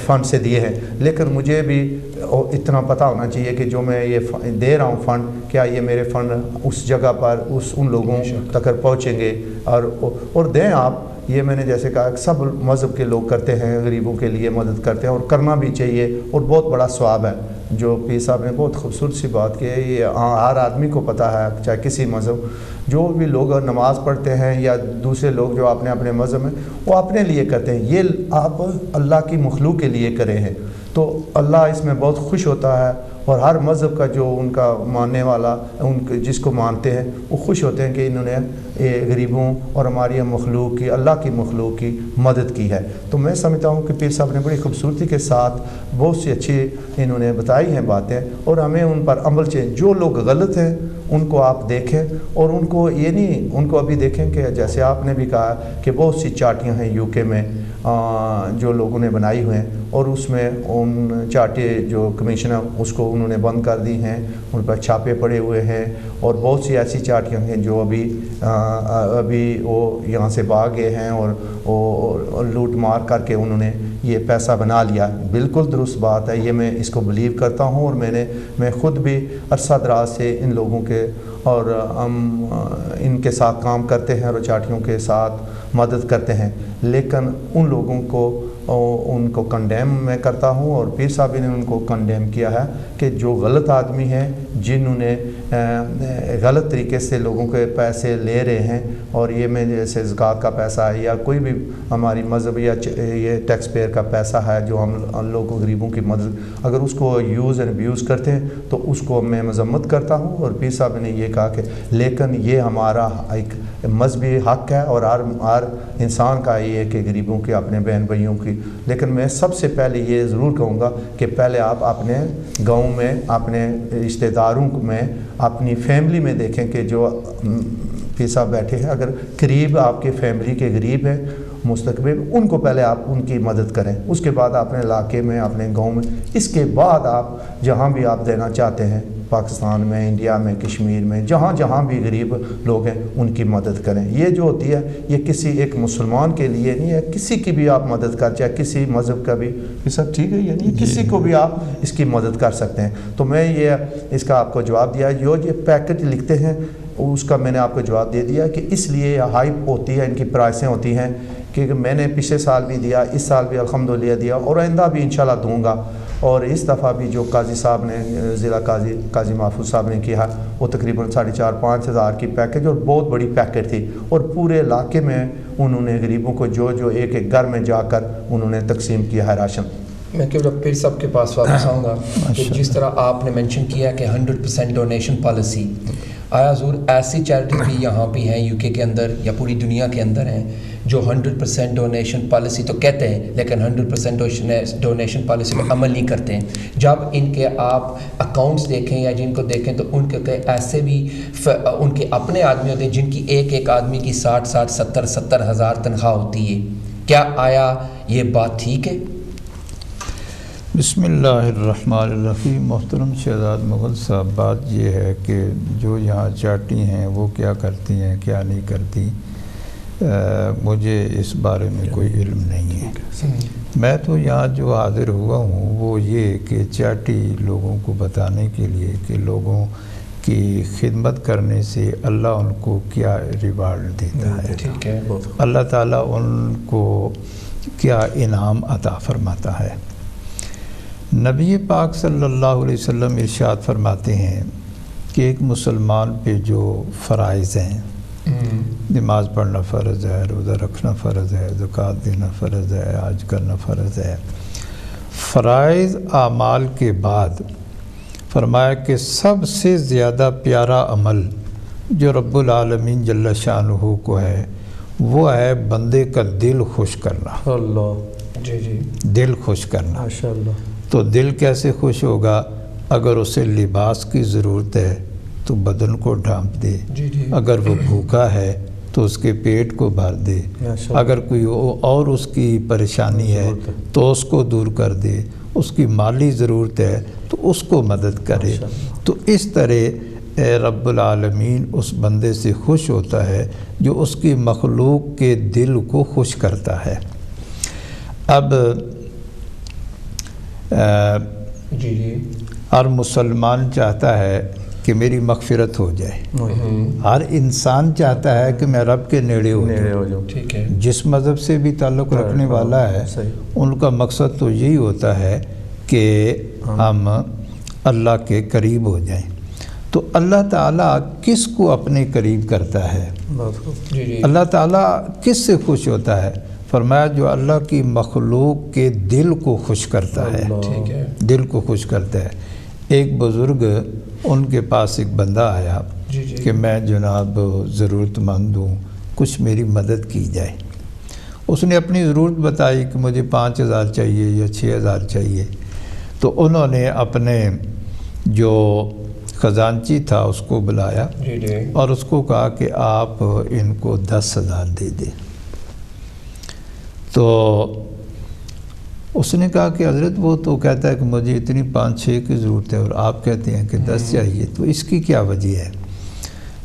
فنڈ سے دیے ہیں. لیکن مجھے بھی اتنا پتہ ہونا چاہیے کہ جو میں یہ دے رہا ہوں فنڈ، کیا یہ میرے فنڈ اس جگہ پر ان لوگوں تک پہنچیں گے اور دیں آپ. یہ میں نے جیسے کہا سب مذہب کے لوگ کرتے ہیں، غریبوں کے لیے مدد کرتے ہیں اور کرنا بھی چاہیے اور بہت بڑا ثواب ہے. جو پیر صاحب نے بہت خوبصورت سی بات کی ہے، یہ ہر آدمی کو پتہ ہے، چاہے کسی مذہب، جو بھی لوگ نماز پڑھتے ہیں یا دوسرے لوگ جو اپنے مذہب میں وہ اپنے لیے کرتے ہیں، یہ آپ اللہ کی مخلوق کے لیے کرے ہیں تو اللہ اس میں بہت خوش ہوتا ہے. اور ہر مذہب کا جو ان کا ماننے والا جس کو مانتے ہیں وہ خوش ہوتے ہیں کہ انہوں نے غریبوں اور ہماری مخلوق کی، اللہ کی مخلوق کی مدد کی ہے. تو میں سمجھتا ہوں کہ پیر صاحب نے بڑی خوبصورتی کے ساتھ بہت سی اچھی انہوں نے بتائی ہیں باتیں اور ہمیں ان پر عمل چاہیے. جو لوگ غلط ہیں ان کو آپ دیکھیں اور ان کو یہ نہیں، ان کو ابھی دیکھیں کہ جیسے آپ نے بھی کہا کہ بہت سی چاٹیاں ہیں یو کے میں جو لوگوں نے بنائی ہوئے ہیں اور اس میں ان چاٹے جو کمیشن ہے اس کو انہوں نے بند کر دی ہیں، ان پر چھاپے پڑے ہوئے ہیں. اور بہت سی ایسی چاٹیاں ہیں جو ابھی وہ یہاں سے بھاگ گئے ہیں اور لوٹ مار کر کے انہوں نے یہ پیسہ بنا لیا. بالکل درست بات ہے، یہ میں اس کو بلیو کرتا ہوں اور میں خود بھی عرصہ دراز سے ان لوگوں کے اور ہم ان کے ساتھ کام کرتے ہیں اور چاٹیوں کے ساتھ مدد کرتے ہیں. لیکن ان لوگوں کو کنڈیم میں کرتا ہوں اور پیر صاحب نے ان کو کنڈیم کیا ہے کہ جو غلط آدمی ہیں، جنہوں نے غلط طریقے سے لوگوں کے پیسے لے رہے ہیں اور یہ میں جیسے زکوٰۃ کا پیسہ ہے یا کوئی بھی ہماری مذہب یا یہ ٹیکس پیئر کا پیسہ ہے جو ہم لوگوں غریبوں کی مدد، اگر اس کو یوز اینڈ ابیوز کرتے ہیں تو اس کو میں مذمت کرتا ہوں. اور پیر صاحب نے یہ کہا کہ لیکن یہ ہمارا ایک مذہبی حق ہے اور ہر انسان کا یہ ہے کہ غریبوں کے اپنے بہن بھائیوں کی. لیکن میں سب سے پہلے یہ ضرور کہوں گا کہ پہلے آپ اپنے گاؤں میں، اپنے رشتہ داروں میں، اپنی فیملی میں دیکھیں کہ جو پیر صاحب بیٹھے ہیں، اگر قریب آپ کے فیملی کے غریب ہیں مستقبل، ان کو پہلے آپ ان کی مدد کریں. اس کے بعد اپنے علاقے میں، اپنے گاؤں میں، اس کے بعد آپ جہاں بھی آپ دینا چاہتے ہیں، پاکستان میں، انڈیا میں، کشمیر میں، جہاں بھی غریب لوگ ہیں ان کی مدد کریں. یہ جو ہوتی ہے یہ کسی ایک مسلمان کے لیے نہیں ہے، کسی کی بھی آپ مدد کر، چاہے کسی مذہب کا بھی، یہ سب ٹھیک ہے، یعنی کسی کو بھی آپ اس کی مدد کر سکتے ہیں. تو میں اس کا آپ کو جواب دیا. جو یہ پیکٹ لکھتے ہیں اس کا میں نے آپ کو جواب دے دیا کہ اس لیے ہائپ ہوتی ہے، ان کی پرائسیں ہوتی ہیں کہ میں نے پچھلے سال بھی دیا، اس سال بھی الحمدللہ دیا اور آئندہ بھی انشاءاللہ دوں گا. اور اس دفعہ بھی جو قاضی صاحب نے، ضلع قاضی محفوظ صاحب نے کیا وہ تقریباً 4,500-5 ہزار کی پیکج اور بہت بڑی پیکٹ تھی اور پورے علاقے میں انہوں نے غریبوں کو جو ایک گھر میں جا کر انہوں نے تقسیم کیا ہے راشن. میں پیر صاحب کے پاس واپس آؤں گا کہ جس طرح آپ نے مینشن کیا کہ 100% ڈونیشن پالیسی، آیا حضور ایسی چیریٹیز بھی یہاں بھی ہیں یو کے اندر یا پوری دنیا کے اندر ہیں جو 100% ڈونیشن پالیسی تو کہتے ہیں لیکن 100% ڈونیشن پالیسی میں عمل نہیں کرتے ہیں؟ جب ان کے آپ اکاؤنٹس دیکھیں یا جن کو دیکھیں تو ان کے ایسے بھی ان کے اپنے آدمی ہوتے ہیں جن کی ایک آدمی کی 60-70 ہزار تنخواہ ہوتی ہے. کیا آیا یہ بات ٹھیک ہے؟ بسم اللہ الرحمن الرحیم. محترم شہزاد مغل صاحب، بات یہ ہے کہ جو یہاں چاٹی ہیں وہ کیا کرتی ہیں کیا نہیں کرتی، مجھے اس بارے میں کوئی علم نہیں ہے. میں تو یہاں جو حاضر ہوا ہوں وہ یہ کہ چاٹی لوگوں کو بتانے کے لیے کہ لوگوں کی خدمت کرنے سے اللہ ان کو کیا ریوارڈ دیتا ہے، اللہ تعالیٰ ان کو کیا انعام عطا فرماتا ہے. نبی پاک صلی اللہ علیہ وسلم ارشاد فرماتے ہیں کہ ایک مسلمان پہ جو فرائض ہیں، نماز پڑھنا فرض ہے، روزہ رکھنا فرض ہے، زکوٰۃ دینا فرض ہے، حج کرنا فرض ہے، فرائض اعمال کے بعد فرمایا کہ سب سے زیادہ پیارا عمل جو رب العالمین جل شانہ کو ہے وہ ہے بندے کا دل خوش کرنا. اللہ. جی جی. دل خوش کرنا. ماشاء اللہ. تو دل کیسے خوش ہوگا؟ اگر اسے لباس کی ضرورت ہے تو بدن کو ڈھانپ دے. جی جی. اگر وہ بھوکا ہے تو اس کے پیٹ کو بھر دے. اگر کوئی اور اس کی پریشانی ہے تو اس کو دور کر دے. اس کی مالی ضرورت ہے تو اس کو مدد کرے. تو اس طرح رب العالمین اس بندے سے خوش ہوتا ہے جو اس کی مخلوق کے دل کو خوش کرتا ہے. اب جی جی. ہر مسلمان چاہتا ہے کہ میری مغفرت ہو جائے. ہر انسان چاہتا ہے کہ میں رب کے نیڑے ہو جاؤں. ٹھیک ہے. جس مذہب سے بھی تعلق رکھنے والا ہے ان کا مقصد تو یہی ہوتا ہے کہ ہم اللہ کے قریب ہو جائیں. تو اللہ تعالیٰ کس کو اپنے قریب کرتا ہے؟ جی جی. اللہ تعالیٰ کس سے خوش ہوتا ہے؟ فرمایا جو اللہ کی مخلوق کے دل کو خوش کرتا ہے. ٹھیک ہے. دل کو خوش کرتا ہے. ایک بزرگ ان کے پاس ایک بندہ آیا جی جی. کہ میں جناب ضرورت مند ہوں، کچھ میری مدد کی جائے. اس نے اپنی ضرورت بتائی کہ مجھے 5,000 چاہیے یا 6,000 چاہیے. تو انہوں نے اپنے جو خزانچی تھا اس کو بلایا جی جی. اور اس کو کہا کہ آپ ان کو 10,000 دے دیں. تو اس نے کہا کہ حضرت وہ تو کہتا ہے کہ مجھے اتنی 5-6 کی ضرورت ہے اور آپ کہتے ہیں کہ 10 چاہیے، تو اس کی کیا وجہ ہے؟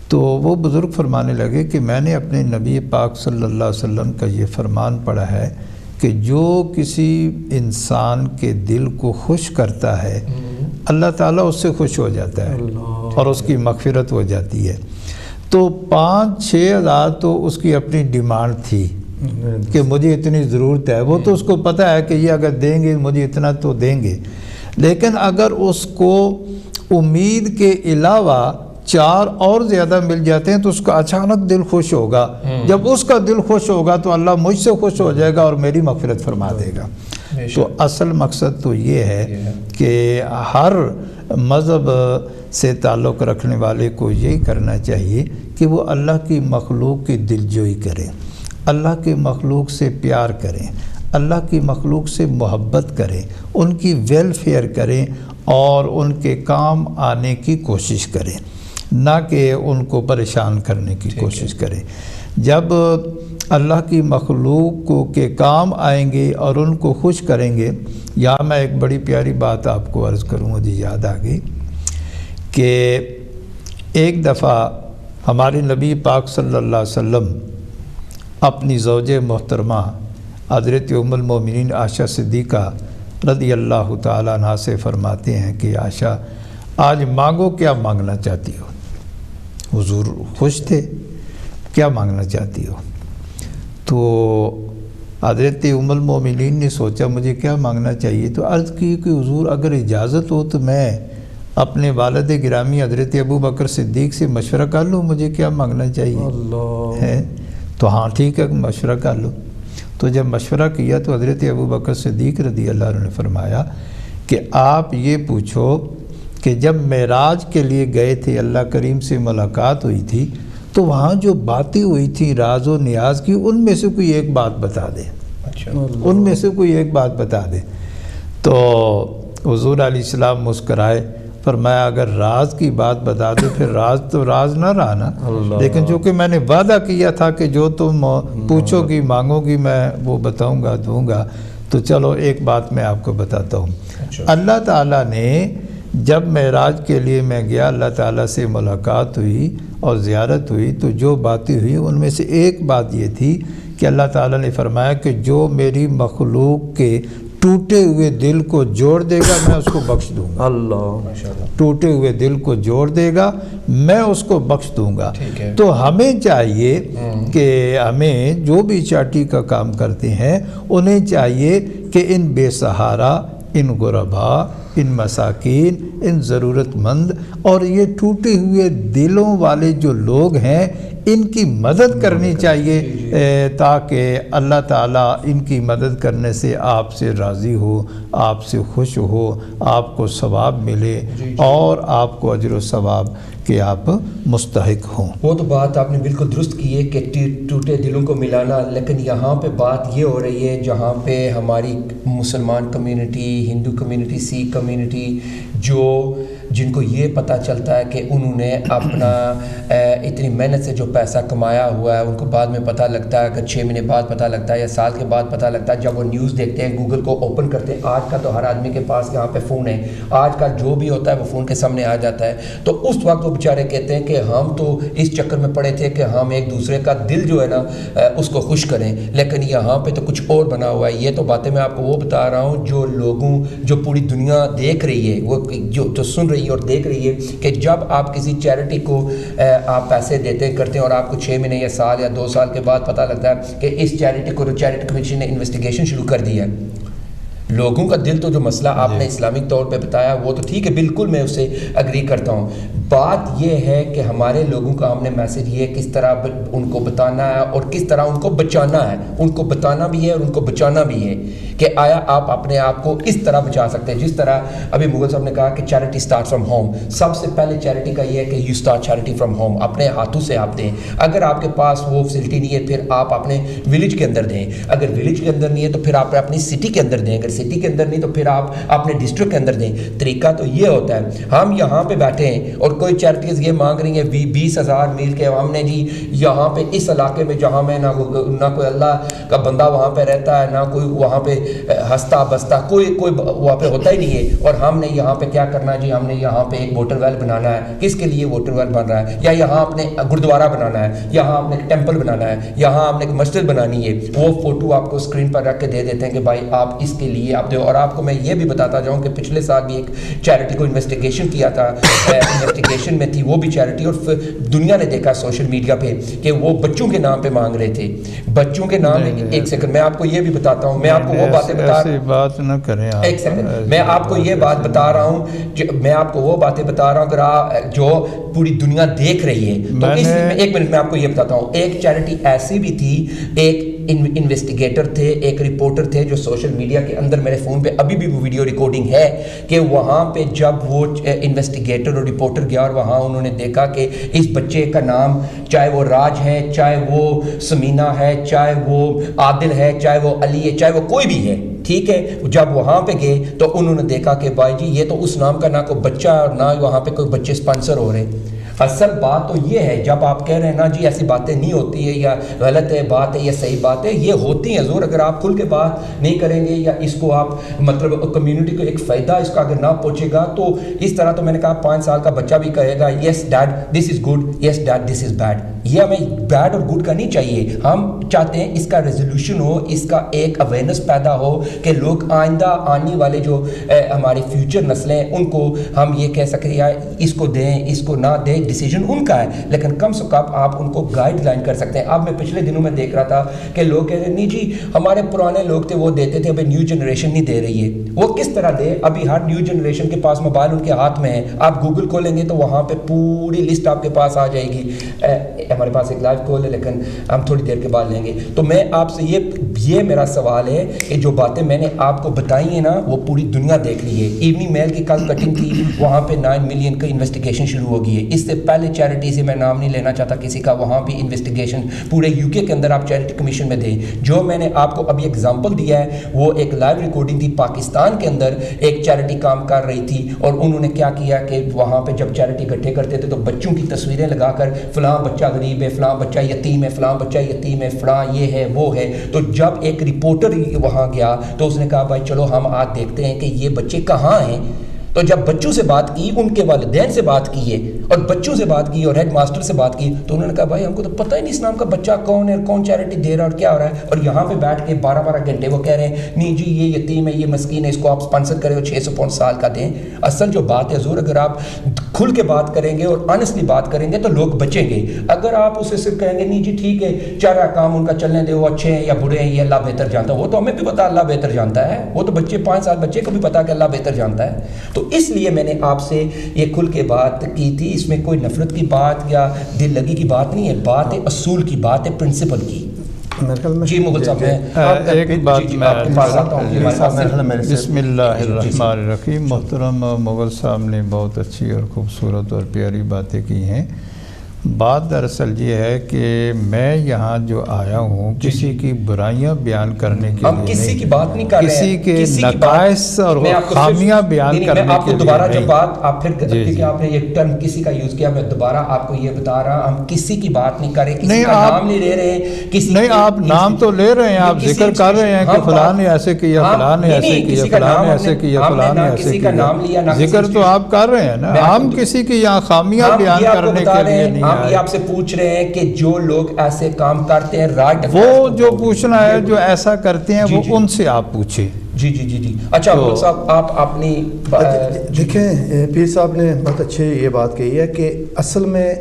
تو وہ بزرگ فرمانے لگے کہ میں نے اپنے نبی پاک صلی اللہ علیہ وسلم کا یہ فرمان پڑھا ہے کہ جو کسی انسان کے دل کو خوش کرتا ہے اللہ تعالیٰ اس سے خوش ہو جاتا ہے اور اس کی مغفرت ہو جاتی ہے. تو 5-6 ہزار تو اس کی اپنی ڈیمانڈ تھی کہ مجھے اتنی ضرورت ہے. وہ تو اس کو پتہ ہے کہ یہ اگر دیں گے مجھے اتنا تو دیں گے. لیکن اگر اس کو امید کے علاوہ 4 اور زیادہ مل جاتے ہیں تو اس کا اچانک دل خوش ہوگا. جب اس کا دل خوش ہوگا تو اللہ مجھ سے خوش ہو جائے گا اور میری مغفرت فرما دے گا. تو اصل مقصد تو یہ ہے کہ ہر مذہب سے تعلق رکھنے والے کو یہی کرنا چاہیے کہ وہ اللہ کی مخلوق کی دلجوئی کریں، اللہ کے مخلوق سے پیار کریں، اللہ کی مخلوق سے محبت کریں، ان کی ویلفیئر کریں اور ان کے کام آنے کی کوشش کریں، نہ کہ ان کو پریشان کرنے کی کوشش کریں. جب اللہ کی مخلوق کو کے کام آئیں گے اور ان کو خوش کریں گے. یہاں میں ایک بڑی پیاری بات آپ کو عرض کروں، مجھے یاد آ گئی کہ ایک دفعہ ہمارے نبی پاک صلی اللہ علیہ وسلم اپنی زوج محترمہ حضرت ام المومنین عائشہ صدیقہ رضی اللہ تعالیٰ عنہ سے فرماتے ہیں کہ عائشہ آج مانگو، کیا مانگنا چاہتی ہو؟ حضور خوش تھے، کیا مانگنا چاہتی ہو؟ تو حضرت ام المومنین نے سوچا مجھے کیا مانگنا چاہیے. تو عرض کی کہ حضور اگر اجازت ہو تو میں اپنے والد گرامی حضرت ابو بکر صدیق سے مشورہ کر لوں، مجھے کیا مانگنا چاہیے ہے. تو ہاں ٹھیک ہے مشورہ کر لو. تو جب مشورہ کیا تو حضرت ابو بکر صدیق رضی اللہ عنہ نے فرمایا کہ آپ یہ پوچھو کہ جب معراج کے لیے گئے تھے، اللہ کریم سے ملاقات ہوئی تھی، تو وہاں جو باتیں ہوئی تھیں راز و نیاز کی، ان میں سے کوئی ایک بات بتا دیں. ان میں سے کوئی ایک بات بتا دیں. تو حضور علیہ السلام مسکرائے، فرمایا اگر راز کی بات بتا دے پھر راز تو راز نہ رہا نا، لیکن چونکہ میں نے وعدہ کیا تھا کہ جو تم پوچھو گی مانگو گی میں وہ بتاؤں گا دوں گا، تو چلو ایک بات میں آپ کو بتاتا ہوں. اللہ تعالیٰ نے جب معراج کے لیے میں گیا، اللہ تعالیٰ سے ملاقات ہوئی اور زیارت ہوئی، تو جو باتیں ہوئی ان میں سے ایک بات یہ تھی کہ اللہ تعالیٰ نے فرمایا کہ جو میری مخلوق کے ٹوٹے ہوئے دل کو جوڑ دے گا میں اس کو بخش دوں گا. اللہ، ٹوٹے ہوئے دل کو جوڑ دے گا میں اس کو بخش دوں گا. تو ہمیں چاہیے کہ ہمیں جو بھی چاٹی کا کام کرتے ہیں انہیں چاہیے کہ ان بے سہارا، ان غربا، ان مساکین، ان ضرورت مند اور یہ ٹوٹے ہوئے دلوں والے جو لوگ ہیں ان کی مدد کرنی چاہیے تاکہ اللہ تعالیٰ ان کی مدد کرنے سے آپ سے راضی ہو، آپ سے خوش ہو، آپ کو ثواب ملے اور آپ کو اجر و ثواب کہ آپ مستحق ہوں۔ وہ تو بات آپ نے بالکل درست کی ہے کہ ٹوٹے دلوں کو ملانا، لیکن یہاں پہ بات یہ ہو رہی ہے جہاں پہ ہماری مسلمان کمیونٹی، ہندو کمیونٹی، سکھ کمیونٹی جن کو یہ پتہ چلتا ہے کہ انہوں نے اپنا اتنی محنت سے جو پیسہ کمایا ہوا ہے، ان کو بعد میں پتہ لگتا ہے، اگر 6 مہینے بعد پتہ لگتا ہے یا سال کے بعد پتہ لگتا ہے، جب وہ نیوز دیکھتے ہیں، گوگل کو اوپن کرتے ہیں، آج کا تو ہر آدمی کے پاس یہاں پہ فون ہے، آج کا جو بھی ہوتا ہے وہ فون کے سامنے آ جاتا ہے، تو اس وقت وہ بیچارے کہتے ہیں کہ ہم تو اس چکر میں پڑے تھے کہ ہم ایک دوسرے کا دل جو ہے نا اس کو خوش کریں، لیکن یہاں پہ تو کچھ اور بنا ہوا ہے۔ یہ تو باتیں میں آپ کو وہ بتا رہا ہوں جو پوری دنیا دیکھ رہی ہے، وہ جو سن رہی ہے اور دیکھ رہی ہے کہ جب آپ کسی چیریٹی کو آپ پیسے دیتے کرتے ہیں اور آپ کو 6 مہینے یا سال یا 2 سال کے بعد پتہ لگتا ہے کہ اس چیریٹی کو چیریٹی کمیشن نے انویسٹیگیشن شروع کر دی ہے، لوگوں کا دل تو جو مسئلہ آپ نے اسلامک طور پہ بتایا وہ تو ٹھیک ہے، بالکل میں اسے اگری کرتا ہوں۔ بات یہ ہے کہ ہمارے لوگوں کا ہم نے میسیج یہ کس طرح ان کو بتانا ہے اور کس طرح ان کو بچانا ہے، ان کو بتانا بھی ہے اور ان کو بچانا بھی ہے کہ آیا آپ اپنے آپ کو اس طرح بچا سکتے ہیں جس طرح ابھی مغل صاحب نے کہا کہ چیریٹی اسٹارٹ فرام ہوم۔ سب سے پہلے چیریٹی کا یہ ہے کہ you start charity from home, اپنے ہاتھوں سے آپ دیں۔ اگر آپ کے پاس وہ فیسلٹی نہیں ہے پھر آپ اپنے ولیج کے اندر دیں، اگر ولیج کے اندر نہیں ہے تو پھر آپ اپنی سٹی کے اندر دیں، اگر سٹی کے اندر نہیں تو پھر آپ اپنے ڈسٹرکٹ کے اندر دیں۔ طریقہ تو یہ ہوتا ہے، ہم یہاں پہ بیٹھے ہیں اور کوئی چیریٹیز یہ مانگ رہی ہیں 20,000 میل کے، ہم نے جی یہاں پہ اس علاقے میں جہاں میں نہ کوئی اللہ کا بندہ وہاں پہ رہتا ہے، نہ کوئی وہاں پہ ہستا بستا کوئی وہاں پہ ہوتا ہی نہیں ہے، اور ہم نے یہاں پہ کیا کرنا ہے جی، ہم نے یہاں پہ ایک واٹر ویل بنانا ہے۔ کس کے لیے واٹر ویل بن رہا ہے؟ یا یہاں اپنے گردوارہ بنانا ہے، یہاں اپنے ٹیمپل بنانا ہے، یہاں ہم نے ایک مسجد بنانی ہے، وہ فوٹو آپ کو اسکرین پر رکھ کے دے دیتے ہیں کہ بھائی آپ اس کے لیے آپ دو۔ اور آپ کو میں یہ بھی بتاتا جاؤں کہ پچھلے سال بھی ایک چیریٹی کو انویسٹیگیشن کیا تھا، انویسٹیگیشن میں تھی وہ بھی چیریٹی، اور دنیا نے دیکھا سوشل میڈیا پہ کہ وہ بچوں کے نام پہ مانگ رہے تھے، بچوں کے نام۔ ایک سیکنڈ میں آپ کو یہ بھی بتاتا ہوں، میں آپ کو وہ باتیں بتا بات نہ کریں، ایک سیکنڈ میں آپ کو یہ بات بتا رہا ہوں، میں آپ کو وہ باتیں بتا رہا ہوں اگر آپ جو پوری دنیا دیکھ رہی ہے تو اس میں ایک منٹ میں آپ کو یہ بتاتا ہوں۔ ایک چیریٹی ایسی بھی تھی، ایک انویسٹیگیٹر تھے، ایک رپورٹر تھے جو سوشل میڈیا کے اندر میرے فون پہ ابھی بھی وہ ویڈیو ریکارڈنگ ہے کہ وہاں پہ جب وہ انویسٹیگیٹر اور رپورٹر گیا اور وہاں انہوں نے دیکھا کہ اس بچے کا نام چاہے وہ راج ہے، چاہے وہ سمینہ ہے، چاہے وہ عادل ہے، چاہے وہ علی ہے، چاہے وہ کوئی بھی ہے، ٹھیک ہے، جب وہاں پہ گئے تو انہوں نے دیکھا کہ بھائی جی یہ تو اس نام کا نہ کوئی بچہ اور نہ وہاں پہ کوئی بچے سپانسر ہو رہے۔ اصل بات تو یہ ہے، جب آپ کہہ رہے ہیں نا جی ایسی باتیں نہیں ہوتی ہے یا غلط ہے بات ہے یا صحیح بات ہے، یہ ہوتی ہیں ضرور، اگر آپ کھل کے بات نہیں کریں گے یا اس کو آپ مطلب کمیونٹی کو ایک فائدہ اس کا اگر نہ پہنچے گا تو اس طرح تو میں نے کہا 5 سال کا بچہ بھی کہے گا yes dad this is good, yes dad this is bad. یہ ہمیں بیڈ اور گڈ کا نہیں چاہیے، ہم چاہتے ہیں اس کا ریزولوشن ہو، اس کا ایک اویئرنیس پیدا ہو کہ لوگ آئندہ آنے والے جو ہماری فیوچر نسلیں ان کو ہم یہ کہہ سکیں یا اس کو دیں اس کو نہ دیں، ڈیسیجن ان کا ہے، لیکن کم سے کم آپ ان کو گائیڈ لائن کر سکتے ہیں۔ اب میں پچھلے دنوں میں دیکھ رہا تھا کہ لوگ کہہ رہے نہیں جی ہمارے پرانے لوگ تھے وہ دیتے تھے، ابھی نیو جنریشن نہیں دے رہی ہے۔ وہ کس طرح دے؟ ابھی ہر نیو جنریشن کے پاس موبائل ان کے ہاتھ میں ہے، آپ گوگل کھولیں گے تو وہاں پہ پوری لسٹ آپ کے پاس آ جائے گی۔ ہمارے پاس ایک لائیو کال ہے لیکن ہم تھوڑی دیر کے بعد لیں گے۔ تو میں آپ سے یہ میرا سوال ہے کہ جو باتیں میں نے آپ کو بتائی ہیں نا وہ پوری دنیا دیکھ لی ہے۔ ایوننگ میل کی کل کٹنگ تھی، وہاں پہ 9 ملین کا انویسٹیگیشن شروع ہو گئی ہے۔ اس سے پہلے چیریٹی سے میں نام نہیں لینا چاہتا کسی کا، وہاں بھی انویسٹیگیشن پورے UK کے اندر آپ چیریٹی کمیشن میں دیں۔ جو میں نے آپ کو ابھی ایگزامپل دیا ہے وہ ایک لائیو ریکارڈنگ تھی، پاکستان کے اندر ایک چیریٹی کام کر رہی تھی اور انہوں نے کیا کیا کہ وہاں پہ جب چیریٹی اکٹھے کرتے تھے تو بچوں کی تصویریں لگا کر فلاں بچہ غریب ہے، فلاں بچہ یتیم ہے، فلاں بچہ یتیم ہے، فلاں یہ ہے وہ ہے۔ تو جب ایک رپورٹر وہاں گیا تو اس نے کہا بھائی چلو ہم آج دیکھتے ہیں کہ یہ بچے کہاں ہیں۔ تو جب بچوں سے بات کی، ان کے والدین سے بات کی ہے اور بچوں سے بات کی اور ہیڈ ماسٹر سے بات کی تو انہوں نے کہا بھائی ہم کو تو پتہ ہی نہیں اس نام کا بچہ کون ہے، کون چیریٹی دے رہا ہے اور کیا ہو رہا ہے۔ اور یہاں پہ بیٹھ کے 12 گھنٹے وہ کہہ رہے ہیں نہیں جی یہ یتیم ہے، یہ مسکین ہے، اس کو آپ اسپانسر کریں اور 600 پاؤنڈ سال کا دیں۔ اصل جو بات ہے حضور، اگر آپ کھل کے بات کریں گے اور آنیسٹلی بات کریں گے تو لوگ بچیں گے. اگر آپ اسے صرف کہیں گے نہیں جی ٹھیک ہے چار کام ان کا چلنے دے, وہ اچھے ہیں یا برے ہیں, یہ اللہ بہتر جانتا ہے, وہ تو ہمیں بھی پتا اللہ بہتر جانتا ہے, وہ تو بچے 5 سال بچے کو بھی پتا کہ اللہ بہتر جانتا ہے. تو اس لیے میں نے آپ سے یہ کھل کے بات کی تھی. اس میں کوئی نفرت کی بات یا دل لگی کی بات نہیں ہے, بات ہے اصول کی, بات ہے پرنسپل کی. جی مغل صاحب میں ایک بات میں بسم اللہ الرحمن الرحیم. محترم مغل صاحب نے بہت اچھی اور خوبصورت اور پیاری باتیں کی ہیں. بات دراصل یہ ہے کہ میں یہاں جو آیا ہوں کسی کی برائیاں بیان کرنے کے لیے کسی کی بات نہیں کر رہے ہیں, کسی کے نقائص اور خامیاں بیان کرنے کے لیے. آپ کو دوبارہ جب بات آپ پھر کیونکہ آپ نے یہ ٹرم کسی کا یوز کیا, میں دوبارہ آپ کو یہ بتا رہا, ہم کسی کی بات نہیں کر رہے, کسی کا نام نہیں لے رہے. نہیں آپ نام تو لے رہے ہیں, آپ ذکر کر رہے ہیں کہ فلاں نے ایسے کیا, فلاں نے ایسے کیا, فلاں نے ایسے کیا, فلاں نے ایسے کیا. ذکر تو آپ کر رہے ہیں نا, ہم کسی کی یہاں خامیاں بیان کرنے کے لیے نہیں. ہم یہ آپ سے پوچھ رہے ہیں کہ جو لوگ ایسے کام کرتے ہیں وہ جو پوچھنا ہے جو ایسا کرتے ہیں وہ ان سے آپ پوچھیں. جی جی جی جی. اچھا ملک صاحب آپ اپنی دیکھیں پیر صاحب نے بہت اچھے یہ بات کہی ہے کہ اصل میں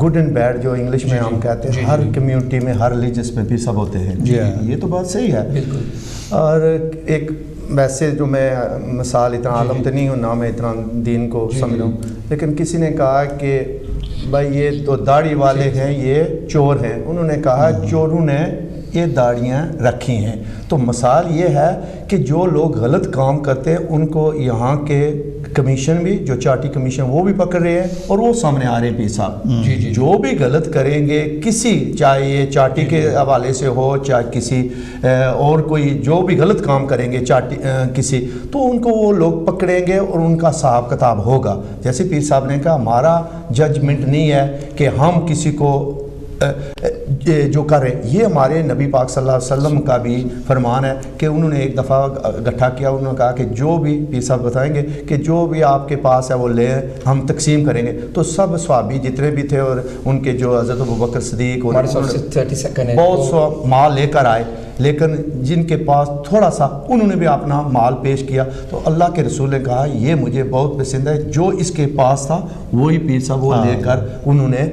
گڈ اینڈ بیڈ جو انگلش میں ہم کہتے ہیں ہر کمیونٹی میں ہر ریلیجس میں پیر صاحب ہوتے ہیں. یہ تو بات صحیح ہے بالکل. اور ایک ویسے جو میں مثال اتنا عالم تو نہیں ہوں نہ میں اتنا دین کو سمجھوں, لیکن کسی نے کہا کہ بھائی یہ تو داڑھی والے ہیں یہ چور ہیں. انہوں نے کہا چوروں نے یہ داڑیاں رکھی ہیں. تو مثال یہ ہے کہ جو لوگ غلط کام کرتے ہیں ان کو یہاں کے کمیشن بھی جو چارٹی کمیشن وہ بھی پکڑ رہے ہیں اور وہ سامنے آ رہے ہیں پیر صاحب. جو بھی غلط کریں گے کسی, چاہے یہ چارٹی کے حوالے سے ہو چاہے کسی اور کوئی جو بھی غلط کام کریں گے چارٹی کسی, تو ان کو وہ لوگ پکڑیں گے اور ان کا حساب کتاب ہوگا. جیسے پیر صاحب نے کہا ہمارا ججمنٹ نہیں ہے کہ ہم کسی کو جو کریں, یہ ہمارے نبی پاک صلی اللہ علیہ وسلم کا بھی فرمان ہے کہ انہوں نے ایک دفعہ اکٹھا کیا, انہوں نے کہا کہ جو بھی پیر صاحب بتائیں گے کہ جو بھی آپ کے پاس ہے وہ لے ہم تقسیم کریں گے. تو سب صحابی جتنے بھی تھے اور ان کے جو حضرت ابوبکر صدیق بہت سا مال لے کر آئے, لیکن جن کے پاس تھوڑا سا انہوں نے بھی اپنا مال پیش کیا. تو اللہ کے رسول نے کہا یہ مجھے بہت پسند ہے, جو اس کے پاس تھا وہی پیر صاحب وہ لے کر انہوں نے.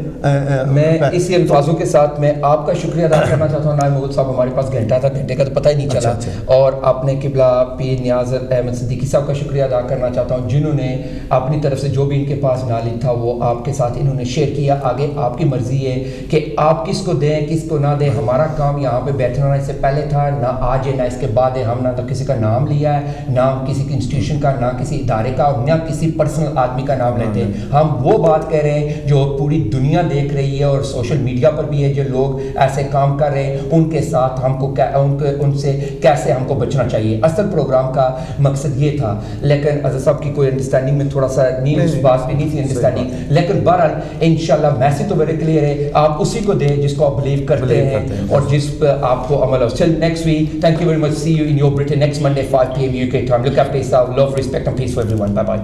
میں اسی الفاظوں کے ساتھ میں آپ کا شکریہ ادا کرنا چاہتا ہوں. نائب مغل صاحب ہمارے پاس گھنٹہ تھا, گھنٹے کا تو پتہ ہی نہیں چلا. اور اپنے قبلہ پیر نیاز احمد صدیقی صاحب کا شکریہ ادا کرنا چاہتا ہوں جنہوں نے اپنی طرف سے جو بھی ان کے پاس نالج تھا وہ آپ کے ساتھ انہوں نے شیئر کیا. آگے آپ کی مرضی ہے کہ آپ کس کو دیں کس کو نہ دیں. ہمارا کام یہاں پہ بیٹھنا اس سے پہلے تھا, نہ آج ہے نہ اس کے بعد ہے. ہم نہ تو کسی کا نام لیا ہے, نہ کسی انسٹیٹیوشن کا, نہ کسی ادارے کا, اور نہ کسی پرسنل آدمی کا نام لیتے ہیں. ہم وہ بات کہہ رہے ہیں جو پوری دنیا دیکھ رہی ہے اور سوشل میڈیا پر بھی ہے. جو لوگ ایسے کام کر رہے ہیں ان کے ساتھ ہم کو ان سے کیسے ہم کو بچنا چاہیے. اصل پروگرام کا مقصد یہ تھا, لیکن حضرت صاحب کی کوئی انڈرسٹینڈنگ میں تھوڑا سا نہیں, اس بات پہ نہیں تھی انڈرسٹینڈنگ. لیکن بہرحال انشاءاللہ میسیج تو ویری کلیئر ہے, آپ اسی کو دیں جس کو آپ بلیو کرتے ہیں اور جس پہ آپ کو عمل ہو. Till next week, thank you very much. See you in your Britain next Monday 5 p.m. UK time. Look after yourself. Love, respect and peace for everyone. Bye bye.